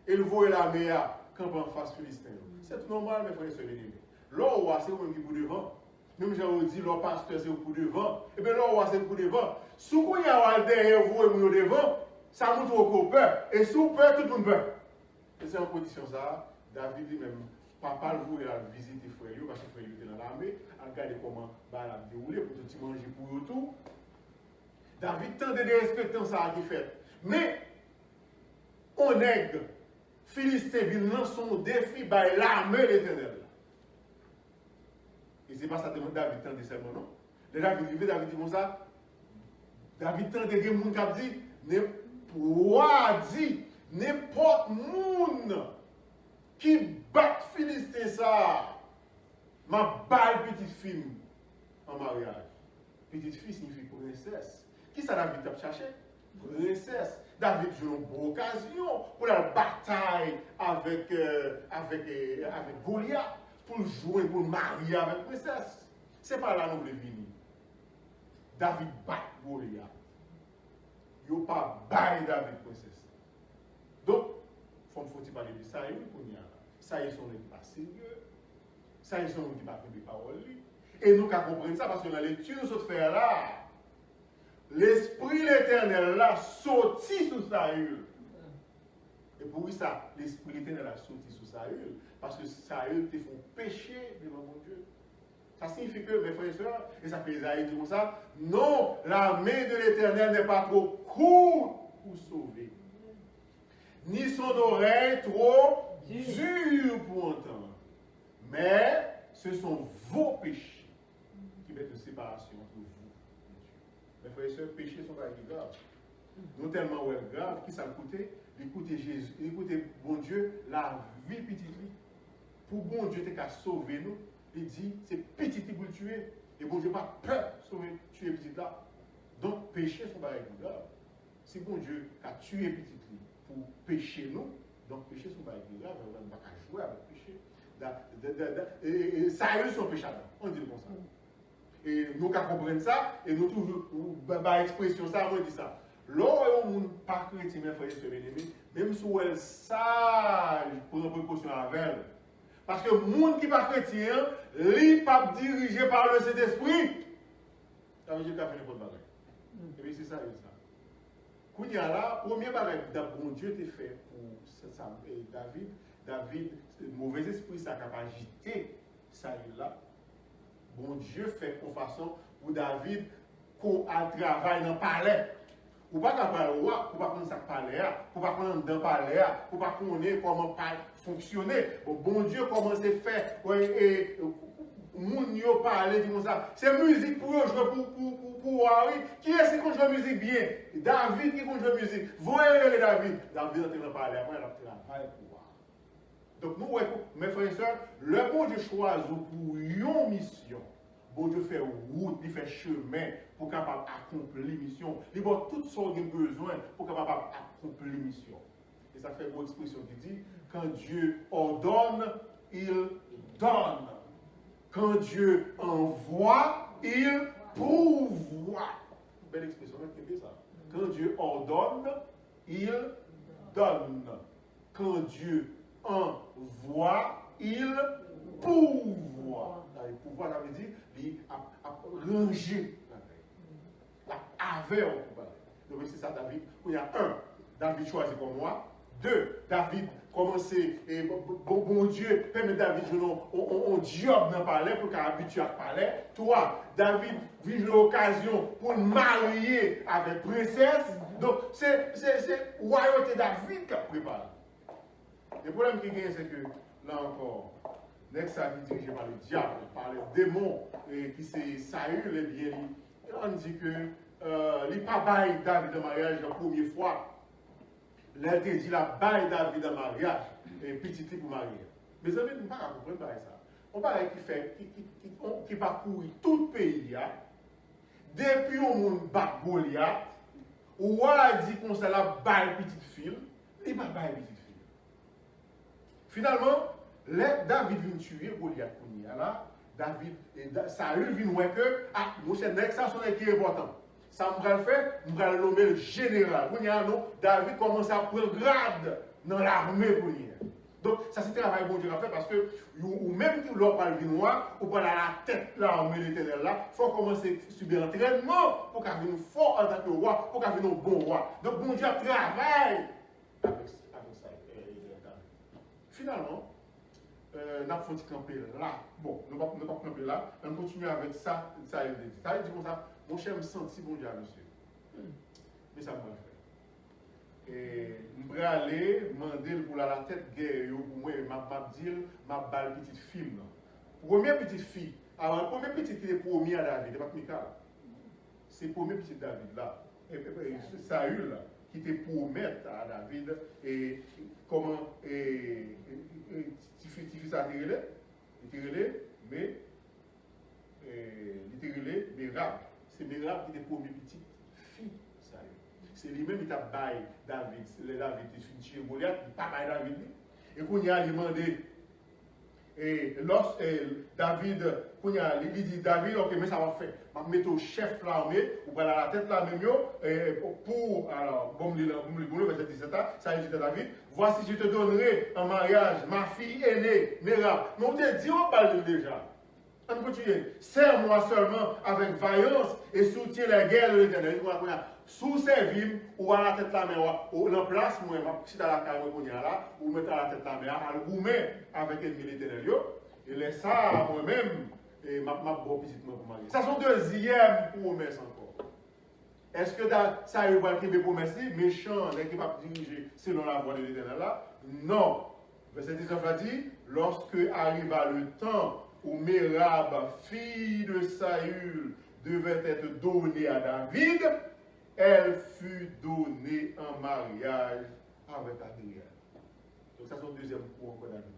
et il voit la mer camper en face philistéen. C'est normal, mes frères et sœurs bien-aimés. Le roi, c'est vous-même qui pour devant. Même j'ai dit, le pasteur, c'est pour devant. Et bien, le roi, c'est pour devant. Si vous y a derrière vous et vous devant, ça montre au peur. Et si vous peur, tout le monde peur. Et c'est en condition ça. David lui-même, papa le voulait visiter frère, parce que frère était dans l'armée, à regarder comment la déroulé pour tout manger pour eux tout. David tendait de respecter ça qui fait. Mais, on nègre, Philistin vient lancer son défi par l'armée de l'Éternel. Et c'est pas ça que David tendait seulement, non? David dit comme ça. David tendait des gens qui ont dit, n'importe monde qui bat Philistin ça, ma balle petite fille en mariage. Petite fille signifie princesse. Qui ça David a cherché? Princesse. David joue une bonne occasion pour la bataille avec Goliath, pour jouer, pour marier avec princesse. C'est pas là nous voulons venir. David bat Goliath. Il n'y a pas bail David princesse. Donc, faut-il parler de ça, ça ils sont pas sérieux, ça ils sont qui pas des paroles. Et nous qu'à comprendre ça parce que dans la lecture nous sommes faire là, l'esprit l'Éternel là sorti sous Saül. Et pour ça, l'esprit l'Éternel a sorti sous Saül parce que Saül te fait pécher devant mon Dieu. Ça signifie que, mes frères et sœurs, et ça fait Isaïe dit comme ça, non, la main de l'Éternel n'est pas trop courte pour sauver, ni son oreille trop dur pour entendre. Mais ce sont vos péchés qui mettent une séparation entre vous et Dieu. Mes frères et sœurs, péchés sont pas graves. Non tellement grave, qui ça le coûte? Écoutez Jésus, écoutez bon Dieu, la vie petite. Pour bon Dieu t'es qu'à sauver nous, il dit c'est petit pour le tuer. Et bon Dieu n'a pas peur de sauver, tuer petit là. Donc péché sont pas grave. Si bon Dieu a tué petit pour pécher nous, donc péché sont pas grave, on ne va pas jouer avec péché. Et ça a eu son péché. On dit comme ça. Et nous comprenons ça, et nous toujours, par expression ça, on dit ça. Lorsque on pas chrétien, mes frères et sœurs bien-aimés, même si elle est sage pour une précaution avec elle. Parce que le monde qui n'est pas chrétien, il n'est pas dirigé par le Saint-Esprit. Ça veut dire qu'il a fait n'importe quoi. Et puis c'est ça, c'est ça. Quand il y a là, le premier bagage que bon Dieu t'a fait pour David, le mauvais esprit, ça n'a pas agité ça là. Bon Dieu fait de façon pour David qu'on travaille dans le palais. Ou pas qu'à parler au roi, ou pas qu'on s'appelle palais, ou pas qu'on dans palais, ou pas qu'on ait comment fonctionner. Bon Dieu comment c'est fait, et moun yo parler comme ça. C'est musique pour eux, pour Harry. Qui est-ce qui joue musique bien? David qui joue musique. Voyez les David. David entre dans le palais, après il a travaillé pour voir. Donc nous, mes frères et sœurs, le bon Dieu choisit pour une mission. Bon Dieu fait route, il fait chemin pour capable accomplir la mission. Il a toutes sortes de besoins pour capable accomplir la mission. Et ça fait une expression qui dit, quand Dieu ordonne, il donne. Quand Dieu envoie, il pourvoit. Belle expression, c'est ça. Quand Dieu ordonne, il donne. Quand Dieu envoie, il pourvoit. Le pouvoir, ça veut dire, il a rangé la avec. Donc c'est ça, David. Il y a un, David choisit comme moi. Deux, David commence, et bon Dieu permet David de jouer un job dans le palais pour qu'il habitue à parler. Trois, David vit l'occasion pour marier avec princesse. Donc c'est royauté David qui a préparé. Le problème qui gagne, c'est que là encore, next ça est dirigé par le diable, par les démons, qui c'est Saül, et bien, on dit que il n'a pas bail David en mariage la première fois. Là, il dit la bail David en mariage, et petit pour marier. Mais amis, nous ne pouvons pas comprendre ça. On parle qui parcourt tout le pays, depuis au monde bat Goliath, ou on a dit qu'on s'est la bail petite fille, il n'a pas bail petite fille. Finalement, David vient tuer Goliath. Là, Saül vient voir que, mon cher, ça c'est qui est important. Ça me fait, nous allons le nommer le général. David commence à prendre grade dans l'armée pour lui. Donc, ça c'est un travail bon Dieu a fait parce que, ou même si l'on parle vinois, ou pas la tête de l'armée de l'Éternel là, il faut commencer à subir l'entraînement pour qu'il vienne fort en tant que roi, pour qu'il vienne un bon roi. Donc, bon Dieu travaille avec ça. Finalement, nous avons fait camper là. Bon, nous ne pouvons pas camper là, on continue avec ça. Ça veut dire comme ça. Mon cher me senti bon Dieu à monsieur. Mais ça m'a fait. Et je vais aller demander pour la tête guerre pour moi, je vais dire ma balle petite fille. Première petite fille. Alors, la première petite qui est première à David, c'est pas Michal. C'est la première petite David là. Et Saül là, qui était promettre à David. Et comment. Tu fais ça, tu es mais. Il était Merab. C'est Merab qui était pour mes petites filles. C'est lui-même qui a baillé David. David est tué Goliath, il n'a pas baillé David. Et quand il a demandé, et lorsque David, quand il dit David, ok, mais ça va faire. Je vais mettre au chef l'armée, ou à la tête là même, pour, alors, bon, verset 17, ça dit à David, voici, je te donnerai en mariage ma fille aînée, Merab. Mais on te dit, on parle déjà. On continue. Serre-moi seulement avec vaillance et soutiens la guerre de l'Éternel. Sous servim ou à la tête de la mer, ou en place, moi, si dans la carrière là, ou mettre à la tête de la mer, à le goumer avec l'ennemi de l'Éternel. Et laisse ça moi-même, et ma bonne petite pour marier. Ça sont deuxième promesse encore. Est-ce que ça y est, qui est promesse méchant, qui va diriger selon la voie de l'Éternel là? Non. Verset 19 a dit, lorsque arriva le temps où Mérab, fille de Saül, devait être donnée à David, elle fut donnée en mariage avec Adriel. Donc ça c'est le deuxième point qu'on a vu.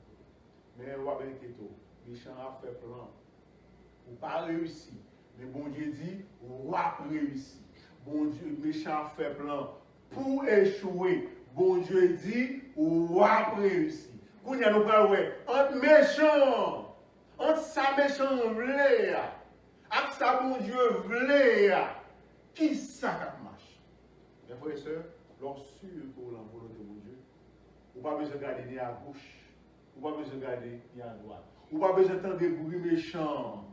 Mais on va bien que tout. Méchant a fait plan. Ou pas réussi. Mais bon Dieu dit, ou a réussi. Bon Dieu, méchant a fait plan pour échouer. Bon Dieu dit, ou a réussi. Quand il y a nous parlons, entre méchant, entre sa méchant vlé, avec sa bon Dieu vlé, qui ça marche? Mes frères et sœurs, lorsque pour la volonté de mon Dieu, ou pas besoin de regarder ni à gauche, ou pas besoin de regarder ni à droite, ou pas besoin d'entendre des bruits méchants.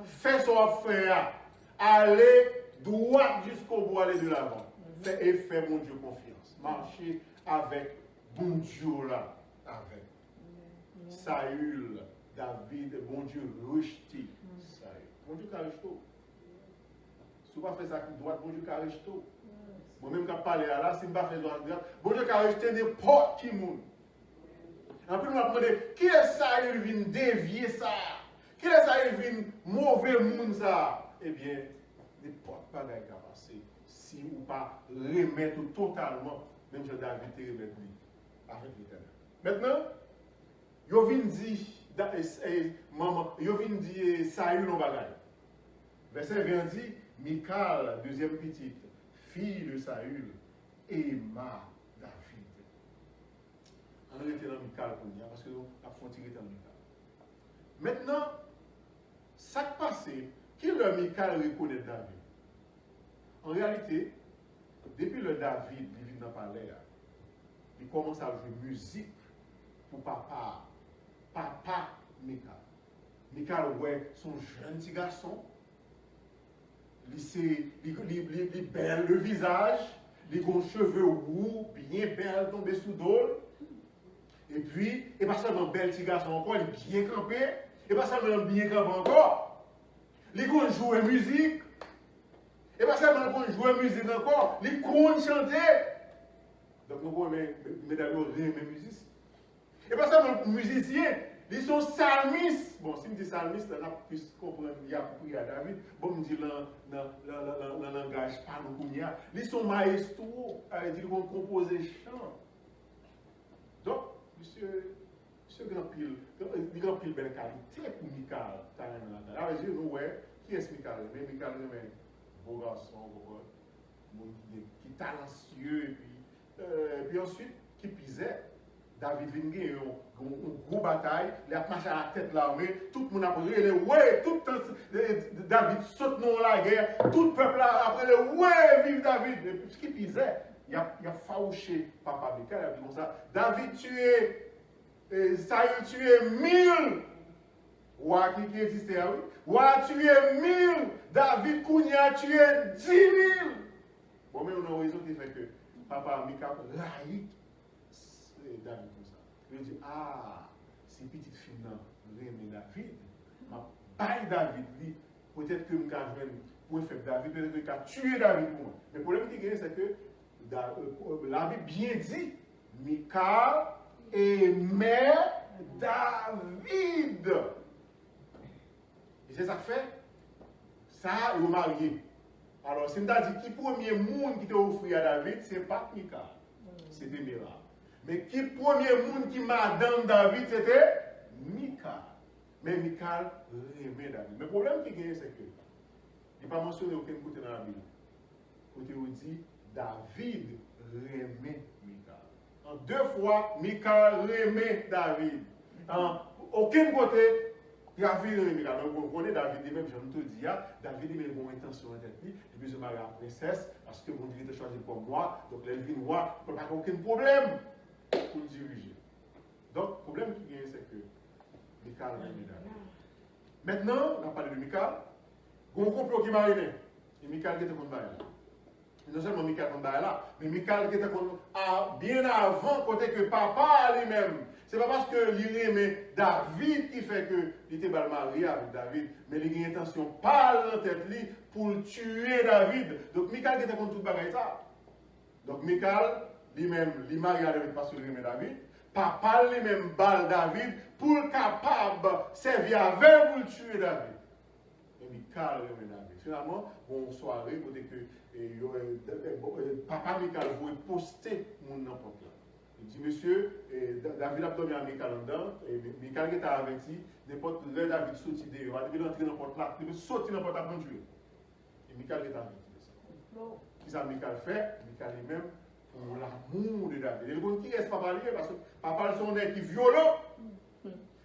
Fais son affaire, allez droit jusqu'au bout, aller de l'avant. Fais mon Dieu confiance. Marchez avec bon Dieu là, avec Saül, David, bon Dieu rejeté. Saül. Bon Dieu carré tout. Si vous ne faites pas ça qui droite, bon Dieu carré tout. Moi-même, quand je parle là, si je ne fais pas ça droite, bon Dieu carré n'importe qui monde. En plus, on va demander, qui est ça qui vient dévier ça? Qui est ça qui vient mauvais monde ça? Eh bien, n'importe pas qui a passé. Si ou pas remettre totalement, même si David te remet avec l'Éternel. Maintenant, yo vient dire, maman, yo vient dire Saül en bagaille. Verset 20 dit, Michal, deuxième petite, fille de Saül, aima David. On était dans Michal pour nous, parce que nous avons tiré dans Michal. Maintenant, ça qui passe, qui le Michal reconnaît David? En réalité, depuis le David, il vit dans le palais, il commence à jouer musique pour papa Michal. Michal, ouais, son jeune petit garçon, il belle le visage, il a les cheveux roux, bien belle tombé sous d'eau. Et puis, et pas seulement bel petit garçon encore, il est bien campé, et pas seulement bien campé encore, il a joué musique, et pas seulement il jouer musique encore, il a chanter. Donc nous voyons, mesdames, mes musiciens. Et pas seulement musiciens, ils sont salmistes. Bon, si je dis salmistes, on a pu comprendre, il y a prié à David. Bon, je dis dans le langage, pas nous, ils sont maestros, ils vont composer chants. Donc, monsieur grand pile, il grand pile belle qualité pour Michal. Alors, je dis, nous, ouais, qui est Michal? Mais Michal, c'est un beau garçon, qui est talentueux, et puis ensuite, qui pisait. David vient gagner une grosse bataille, il a marché à la tête de l'armée, tout le monde a brûlé, ouais, tout le temps, David saute dans la guerre, tout le peuple a après le ouais, vive David. Et puis ce qui pisait, il a fauché papa Michal, il a dit comme ça, David tué, Saül tué 1000. Ouah, qui existait, oui. Ouah, tué 1000. David Kounia tué 10 000. Bon, mais on a une raison qui fait que papa Michal raït David comme ça. Il dit, ah, ces petites filles là, Rémi David, ma baille David, peut-être que je vais pour faire David, peut-être que je vais tuer David pour moi. Mais le problème qui est, c'est que la Bible bien dit, Michal aimait David. Et c'est ça que fait, ça, il est marié. Alors, si on a dit qui premier monde qui t'a offert à David, ce n'est pas Michal, c'était Mérab. Mais qui premier monde qui madame David, c'était Michal. Mais Michal aimait David. Mais le problème qui est, c'est que, il n'a pas mentionné aucun côté dans la Bible. Côté où il dit, David aimait Michal. En 2 fois, Michal aimait David. En aucun côté, David aimait Michal. Donc, vous connaissez David lui-même, je te dis, David lui-même a une intention en tête. Il veut se marier à la princesse, parce que mon Dieu était choisi pour moi. Donc, elle vient moi, il n'y a aucun problème pour le diriger. Donc, le problème qui est, c'est que Michal aimait David. Maintenant, on a parlé de Michal. Il y a un complot qui m'a arrivé. Et Michal qui était contre Baal. Non seulement Michal contre Baal là, mais Michal qui était contre bien avant, côté que papa lui-même. Ce n'est pas parce que il aimait David qui fait qu'il était marié avec David, mais il a une intention pas dans tête pour tuer David. Donc Michal qui était contre tout le bagage ça. Donc Michal lui-même, il marié avec parce qu'il aimait David. papa lui-même balle David pour capable servir avec pour tuer David. Et Michal remet David. Finalement, bon soirée, côté que papa Michal voulait poster mon n'importe là. Il dit, monsieur, David a dormi à Michal en dedans, et Michal qui t'a averti, n'importe le David sorti de là, il entrer dans n'importe là, il peut sortir n'importe là pour tuer. Et Michal qui t'a averti de ça. Qui ça Michal fait? Michal lui-même, pour l'amour de David. Et le bon qui est papa lié, parce que papa est son qui est violent.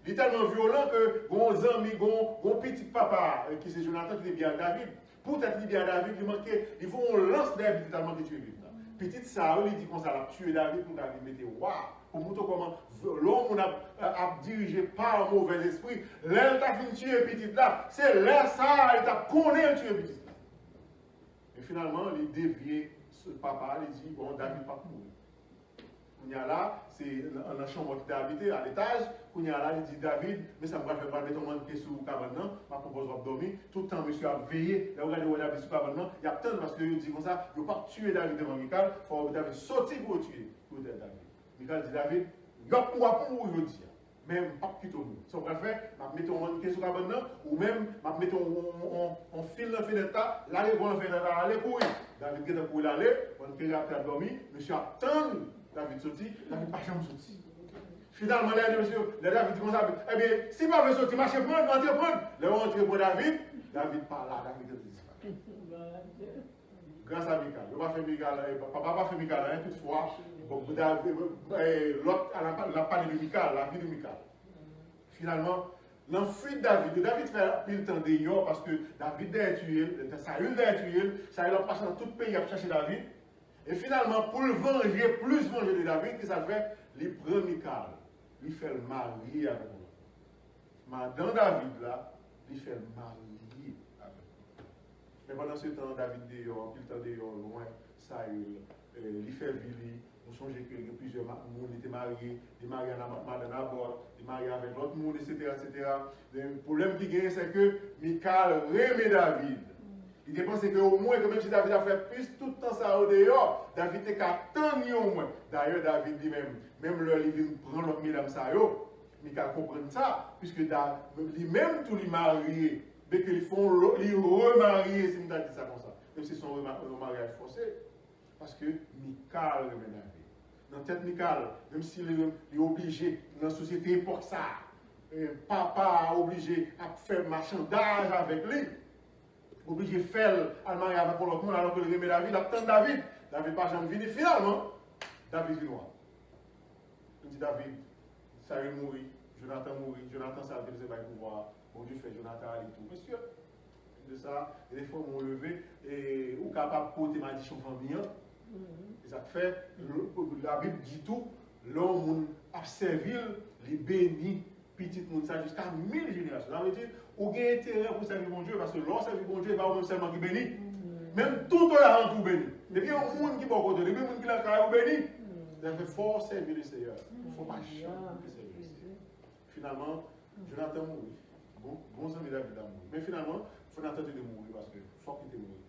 Il est tellement violent que mon ami, mon petit papa, qui c'est Jonathan, qui est bien David, pour être bien David, il manquait, il faut qu'on lance David tellement que tu es vivant. Petite Saül, il dit qu'on s'est tué David pour David mettre waouh, pour montrer comment l'homme a dirigé par un mauvais esprit. Là, il a fini de tuer petite là, c'est là ça, il a connaît tuer petite là. Et finalement, il dévié ce papa, il dit bon, David pas mourir. Il y a là, c'est dans la chambre qui était habitée à l'étage. Il y a là, il dit David, mais ça me va faire mettre un pied sur le cabanon, ma propose de dormir. Tout le temps, monsieur a veillé. Là, regardez où David sur le cabanon. Il y a tant parce qu'il dit comme ça, il ne faut pas tuer David devant Michal, il faut que David sorte pour tuer David. Michal dit David, il y a pour mourir, je dis. Même pas quitter le monde. Si on va faire, je vais mettre un pied sur le cabanon, ou même, je vais mettre un fil dans la fenêtre, là, il va faire aller courir. David est pour aller, on peut après dormir, monsieur a tant. David sorti, David pas jamais sorti. Finalement, monsieur, David dit comme ça, eh bien, si pas veut sortir, marchez prendre, entrez prendre. Là, on entre pour David, David pas là, David est disparu. Grâce à Michal. Il va faire Michal, papa va faire Michal, toutefois, l'autre, la parlé de Michal, la vie de Michal. Finalement, l'enfuite de David, David fait pile temps dehors parce que David a tué, Saül a tué, Saül a passé dans tout le pays à chercher David. Et finalement, pour le venger, plus venger de David, qu'est-ce qu'il fait? Il prend Michal, il fait le marier avec lui. Madame David, là, il fait le marier avec lui. Mais pendant ce temps, David dehors, il temps dehors, loin, Saül, il fait Vili, nous songeons que plusieurs personnes étaient mariés, il est marié à Madame Nabot, il est marié avec l'autre monde, etc., etc. Le problème qui gagne, c'est que Michal remet David. Il pensait qu'au moins, que même si David a fait plus tout le temps ça au dehors, David était qu'à tant au moins. D'ailleurs, David dit même le livre prend l'autre mesdames ça, Michal comprend ça, puisque lui-même tout les marié, dès qu'ils font les remarier, c'est une dit ça comme ça, même si c'est son mariage forcé, parce que Michal remet David. Dans la tête Michal, même s'il est obligé, dans la société époque ça, papa obligé à faire marchandage avec lui. Obligé de faire un mariage avec l'autre monde alors que le remet David, attend David. David pas jamais venu. Finalement, David vient. Il dit David, ça est mourir, Jonathan mourir, Jonathan ça a été le pouvoir. Bon Dieu fait Jonathan aller tout. Monsieur, de ça, les femmes m'ont levé et ou capable de porter ma diction famille. Et ça fait, la Bible dit tout, l'homme a servi, les bénis, petit monde ça jusqu'à 1000 générations. Ça veut dire, ou avez intérêt pour servir mon Dieu, parce que lorsque servir mon Dieu, il va avoir seulement qui bénit. Même tout le monde tout béni. Depuis un monde qui est pas côté, depuis un monde qui l'a carré béni. Il faut servir le Seigneur. Il ne faut pas chier de servir le Seigneur. Finalement, Jonathan mourit. Bon ami David a mouru. Mais finalement, il faut attendre de mourir parce que faut qu'il te mourir.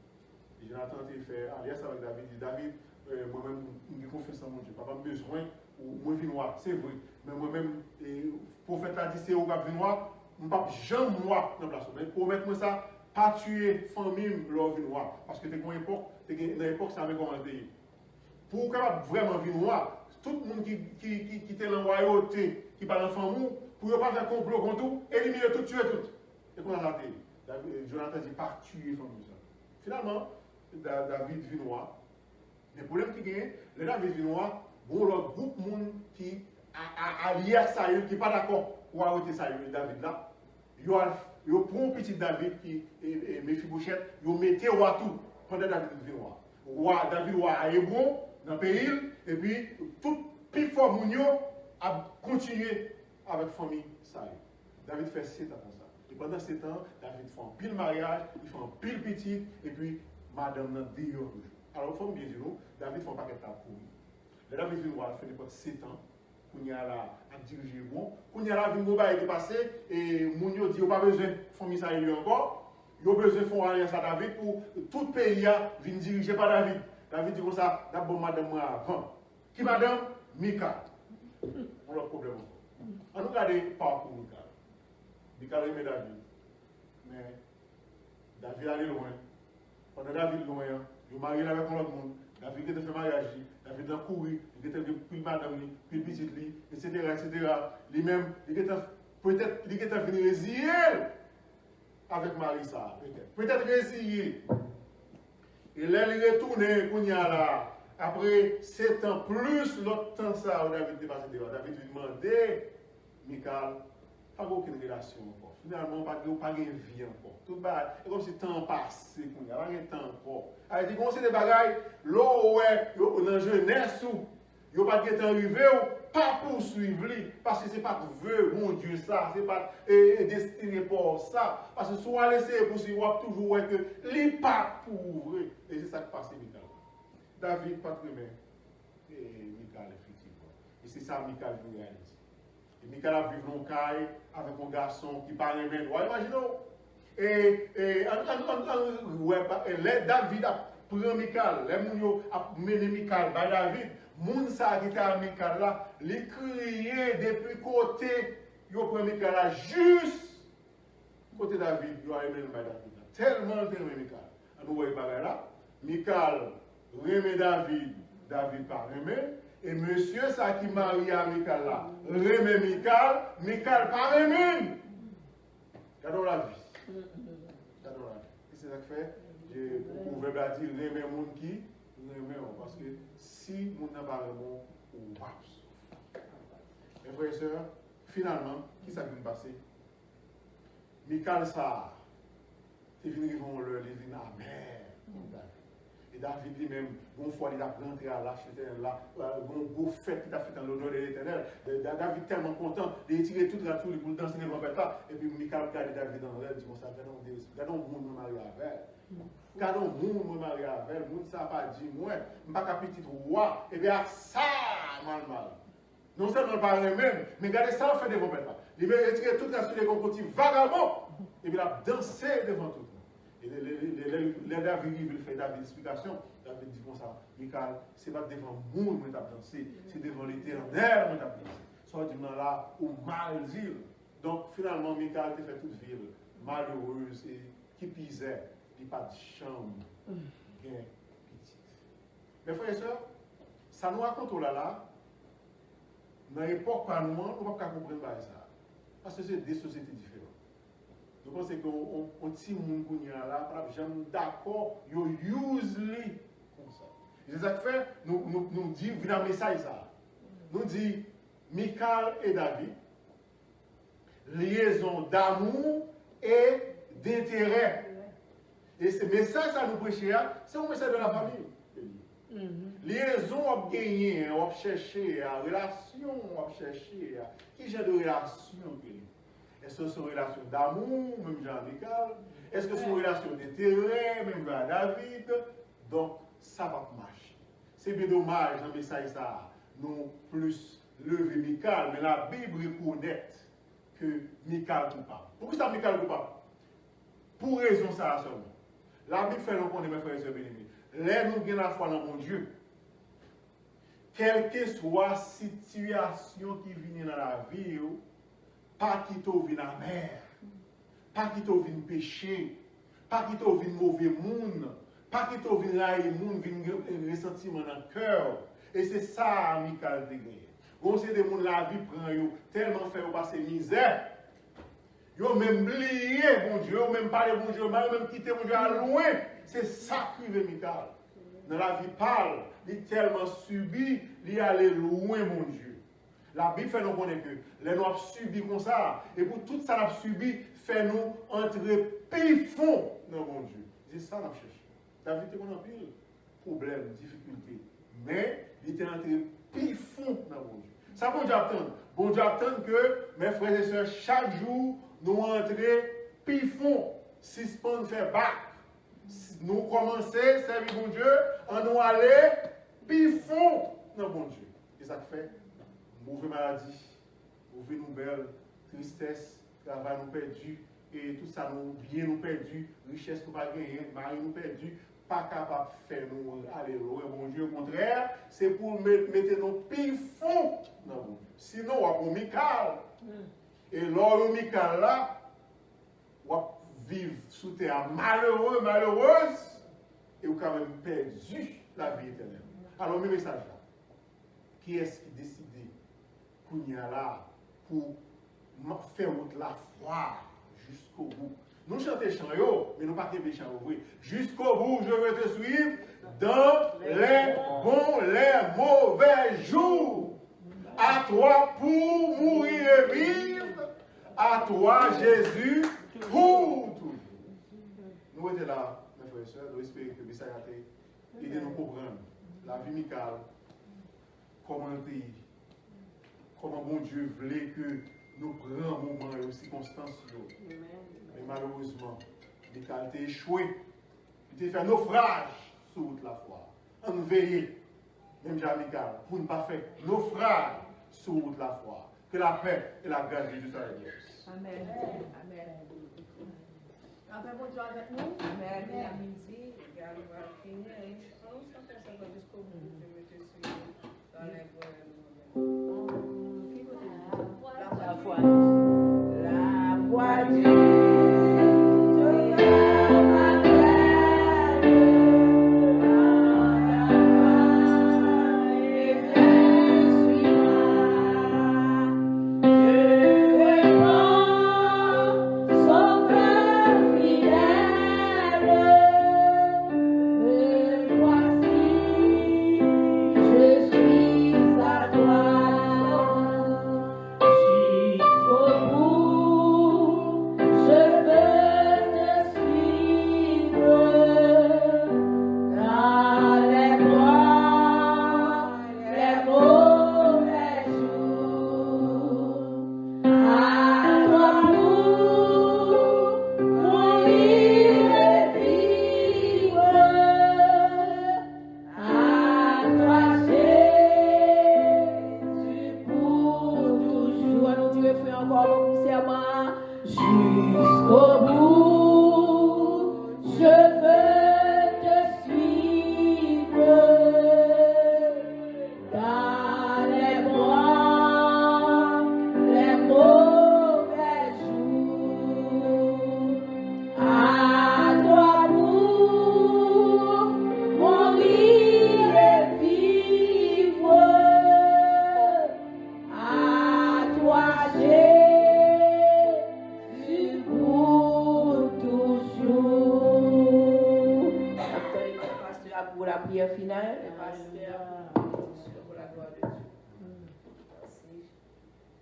Et Jonathan a fait alliance avec David. Il dit David, moi-même, je confesse en mon Dieu. Papa a besoin, ou moi vinois, c'est vrai. Mais moi-même, le prophète a dit c'est au cap vinois. Je ne peux pas jamais moi dans la place. Mais pour mettre ça, pas tuer famille leur vinois. Parce que dans l'époque, ça avait commencé. Pour capable vraiment vinois, tout le monde qui était dans la royauté, qui parle en famille, pour ne pas faire complot contre tout, éliminer tout, tuer tout. Et qu'on a raté. Jonathan dit pas tuer famille. Finalement, David vinois. Le problème qui gagne, le David vinois, bon, le groupe de monde qui a allié à Saül, qui n'est pas d'accord pour arrêter Saül, David là. Ils prennent un petit David qui est Mephibosheth, ils mettent roi tout pendant David vinois. David roi à Hébron, dans le pays, et puis tout plus fort Mounio a continué avec la famille Saül. David fait 7 ans comme ça. Et pendant 7 ans, David fait un pile mariage, il fait un pile petit, et puis madame n'a dit toujours. Alors, il faut bien dire, David fait un paquet de temps pour lui. Le David vinois fait n'importe 7 ans. Qu'on y a là à diriger bon, qu'on y a là Vingo qui est passé et Mounio dit pas besoin de famille ça encore, il a besoin de faire alliance à David pour tout le pays à venir diriger par David. David dit comme ça, d'abord madame moi avant. Qui madame? Mika. On a un problème encore. On nous regarde le parcours de Michal. Michal aimait David. Mais David allait loin. Pendant David loin, il marié avec un autre monde. David était fait mariage, David a couru, il était puis madame, puis petite, etc. Lui-même, il était peut-être venu résilier avec Marissa. Peut-être résilier. Et là, il est retourné, là, après 7 ans plus l'autre temps, ça, David est passé dehors. David lui demandait, Michal, pas aucune relation encore. Finalement, pas de vie encore. Tout bas, c'est comme si le temps passe, il n'y a pas de temps encore. Il dit, comment c'est des bagailles, l'eau, ouais, dans la jeunesse, il n'y a pas de temps arrivé, pas poursuivre, parce que ce n'est pas vœu, mon Dieu, ça, ce n'est pas destiné pour ça. Parce que soit laissé poursuivre, toujours, ouais, que les pas pour vrai. Et c'est ça qui passe, Michal. David, pas très bien. Et Michal, effectivement. Et c'est ça, Michal, qui réalise. Et Michal a vécu dans le caille avec un garçon qui parle même. Imaginez. David a pris Michal, les gens a mené Michal par David. Moun sa qui était à Michal là, les crier depuis côté, yo prend Michal là juste côté David, yo a aimé David. Tellement Michal. Nous voyons pas là. Michal remet David, David pas remet. Et monsieur, ça qui marie à Michal là, remet Michal, Michal pas remet. J'adore la vie. J'adore la vie. Et c'est ça que fait, je pouvais dire, remet mon qui, remet parce que si mon n'a pas remet, ou waps. Mes frères et sœurs, finalement, qui ça vient passer? Michal ça, c'est venu vont le livre amer. Et David lui-même, une fois il a rentré à l'arche éternelle là, une beau fête qu'il a fait dans l'honneur de l'éternel. David tellement content, il a tiré toute la tour pour danser devant le là. Et puis Michal regarde David dans l'air, il dit comme ça, regardons le monde marié avec elle. Regardons le monde marié avec elle, le monde ça pas dit, moi, je ne suis pas petit roi, et bien ça, mal. Non seulement pas même, mais regardez ça, on fait devant le là. Il a tiré toute la tour des comptes vagabond, et puis il a dansé devant tout. Et les David, il fait David explication. David dit comme ça, Michal, ce n'est pas devant le monde que tu as dansé, c'est devant l'éternel que tu as dansé. Soit du moment là, ou mal dire. Donc finalement, Michal te fait toute ville malheureuse et qui pisait, il n'y a pas de chambre, bien petite. Mes frères et sœurs, ça nous raconte là, dans l'époque par nous, on ne peut pas comprendre ça. Parce que c'est des sociétés différentes. Je pense qu'on petit monde qui est là, j'aime d'accord, you use li comme ça. C'est ça que fait, nous dit, vient un message ça. Nous dit, Michal et David, liaison d'amour et d'intérêt. Et ce message ça nous prêcher, c'est un message de la famille. Liaison, on a gagné, on a cherché, relation, on a cherché, qui genre de relation? Est-ce que c'est une relation d'amour, même Jean Michal? Est-ce que c'est une relation d'intérêt, même Jean David? Donc, ça va marcher. C'est bien dommage dans le message, ça, nous plus lever Michal, mais la Bible reconnaît que Michal est coupable. Pourquoi ça Michal est coupable? Pour raison ça seulement. La Bible fait nous connaître, mes frères et sœurs bien-aimés. Là, nous avons la foi dans mon Dieu. Quelle que soit la situation qui vient dans la vie, pas qui t'en vient la mer, pas qui t'en vient péché, pas qui t'en vient mauvais monde, pas qui t'en vient railler monde, vient un ressentiment dans le cœur. Et c'est ça, Michal de gagné. Bon, c'est des gens la vie prend tellement fait passer misère. Yo même oublié, bon Dieu, yo même parler bon Dieu, même quitter mon Dieu à loin. C'est ça qui veut Michal. Dans la vie parle, il est tellement subi, il est allé loin, mon Dieu. La Bible fait nous connaître que les nous avons subi comme ça. Et pour tout ça, nous avons subi, fait nous entrer pifon dans mon Dieu. C'est ça que nous cherchons. David était en pile problème, difficulté. Mais il était entré pifon dans mon Dieu. Ça, bon Dieu attend. Bon Dieu attend que mes frères et sœurs, chaque jour, nous entrons pifon. Si ce qu'on fait bac. Nous commençons à servir mon Dieu, en nous aller pifon dans mon Dieu. Et ça fait mauvaise maladie, mauvaise nouvelle, tristesse, travail nous perdu, et tout ça nous bien nous perdu, richesse nous pas gagné, mari nous perdu, pas capable de faire nous aller loin, bon Dieu, au contraire, c'est pour mettre nos pieds fond dans vous. Sinon, on va pour Michael. Et lors de Michael là, on va vivre sous terre malheureux, malheureuse, et on quand même perdu la vie éternelle. Alors, mes messages là, qui est-ce qui décide pour y aller là, pour faire la foi jusqu'au bout? Nous chantons chants, mais nous ne pas les chants ouverts. Jusqu'au bout, je veux te suivre dans les bons, les mauvais jours. À toi pour mourir et vivre. À toi, Jésus, pour toujours. Nous étions là, mes frères et sœurs, nous espérons que ça a aidé nous comprendre la vie Michael, comment bon Dieu voulait que nous prenions un moment et aux circonstances. Mais malheureusement, Michael a échoué. Il a fait naufrage sur toute la foi. On veille, même Jean-Michael, pour ne pas faire naufrage sur toute la foi. Que la paix et la grâce de Dieu soient avec nous. Amen. Amen. Après, bon Dieu avec nous. Amen. À midi, on va finir. Je pense que ça va jusqu'au bout. Je vais te suivre dans les La foi. La voix du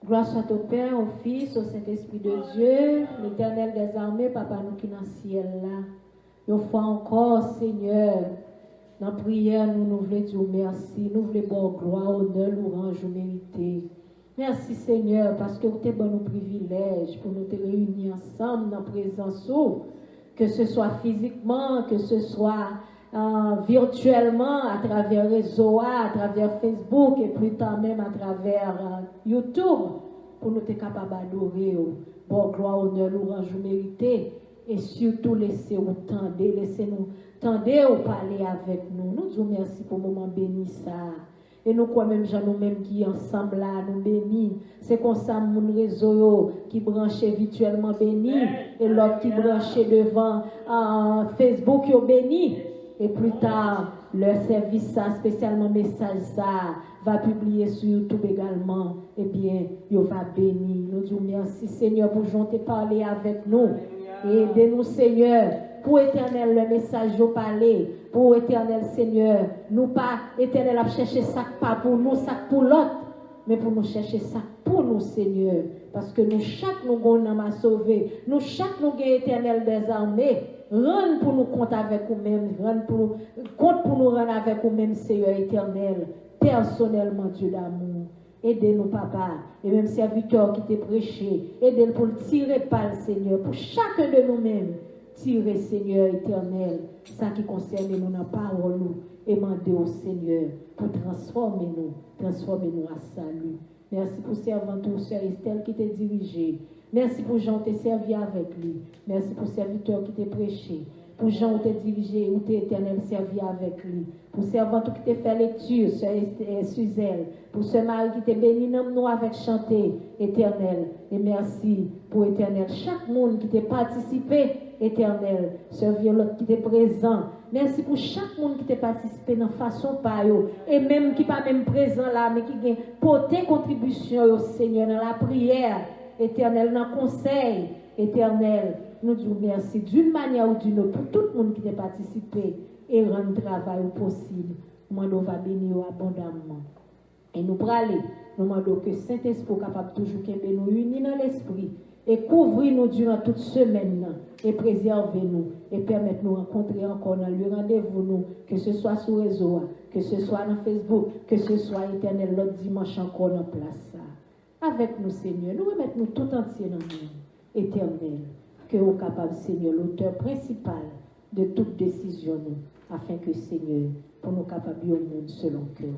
Gloire soit au Père, au Fils, au Saint-Esprit de Dieu, l'Éternel des armées, Papa nous qui dans le ciel là. Une fois encore, Seigneur, dans la prière, nous voulons dire merci, nous voulons boire gloire, honneur, louange, mérité. Merci Seigneur, parce que vous êtes bon nos privilèges pour nous te réunir ensemble dans la présence, que ce soit physiquement, que ce soit virtuellement, à travers réseau, à travers Facebook et plus tard même à travers YouTube, pour nous être capables d'adorer, bon gloire, honneur, louange, mérité, et surtout laissez-nous tendre, laissez-nous tendre ou parler avec nous. Nous disons merci pour le moment béni ça. Et nous croyons même gens nous-mêmes qui ensemble là, nous bénis. C'est comme ça mon réseau qui branché virtuellement béni, et l'autre qui branché devant Facebook yo béni. Et plus tard, leur service, ça, spécialement message, ça, va publier sur YouTube également. Eh bien, il va bénir. Nous disons merci Seigneur pour te parler avec nous. Et aidez-nous Seigneur, pour éternel le message vous parler. Pour éternel Seigneur, nous pas éternel à chercher ça pas pour nous, ça pour l'autre. Mais pour nous chercher ça pour nous Seigneur. Parce que nous chaque nous avons à sauver. Nous chaque nous avons éternel des armées. Rendre pour nous compte avec nous-mêmes, compte pour nous rendre avec nous-mêmes, Seigneur éternel, personnellement, Dieu d'amour. Aidez-nous, Papa, et même serviteur qui t'a prêché, aidez-nous pour tirer par le Seigneur, pour chacun de nous-mêmes, tirer, Seigneur éternel, ça qui concerne nous dans la parole, et demander au Seigneur pour transformer nous à salut. Merci pour servant tout, Sœur Estelle qui t'a dirigé. Merci pour Jean qui t'a servi avec lui. Merci pour le serviteur qui t'a prêché. pour Jean où t'es dirigé, où t'es éternel servi avec lui. Pour servant qui t'a fait lecture, Suzelle. Pour ce mari qui t'a béni, nous avec chanter, éternel. Et merci pour éternel. Chaque monde qui t'a participé, éternel. Sœur Violette qui t'est présent. Merci pour chaque monde qui t'a participé dans façon par eux. Et même qui pas même présent là, mais qui a porté contribution au Seigneur dans la prière, éternel, dans le conseil, éternel. Nous disons merci d'une manière ou d'une autre pour tout le monde qui a participé et rendre le travail possible. Nous va bénir abondamment. Et nous parlons, nous demandons que Saint-Esprit soit capable toujours de nous unir dans l'esprit et couvrir nous durant toute semaine et préserver nous et permettre nous rencontrer encore dans le rendez-vous nous, que ce soit sur le réseau, que ce soit dans Facebook, que ce soit éternel l'autre dimanche encore en place. Avec nous, Seigneur, nous remettons tout entier dans nous, éternel, que nous sommes capables, Seigneur, l'auteur principal de toute décision, nous, afin que, Seigneur, pour nous capables au monde selon cœur.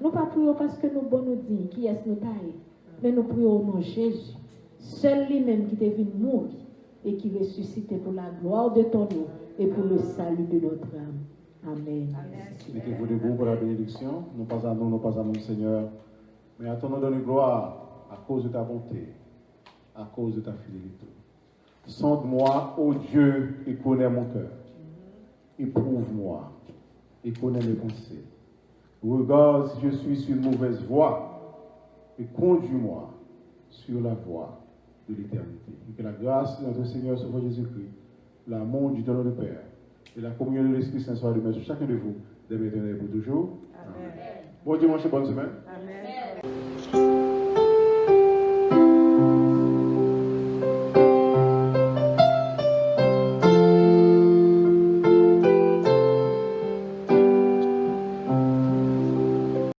Nous ne prions pas parce que nous bon nous dit qui est nous taille, mais nous prions au nom de Jésus, seul lui-même qui est venu mourir et qui ressuscite pour la gloire de ton nom et pour le salut de notre âme. Amen. Mettez-vous debout pour la bénédiction. Nous pas à nous, Seigneur, mais à ton nom de gloire à cause de ta bonté, à cause de ta fidélité. Sonde-moi, ô Dieu, et connais mon cœur. Éprouve-moi et connais mes pensées. Regarde si je suis sur une mauvaise voie et conduis-moi sur la voie de l'éternité. Et que la grâce de notre Seigneur Sauveur Jésus-Christ, l'amour du don de Père et la communion de l'Esprit Saint soit de chacun de vous, dès maintenant et pour toujours. Amen. Bon dimanche et bonne semaine.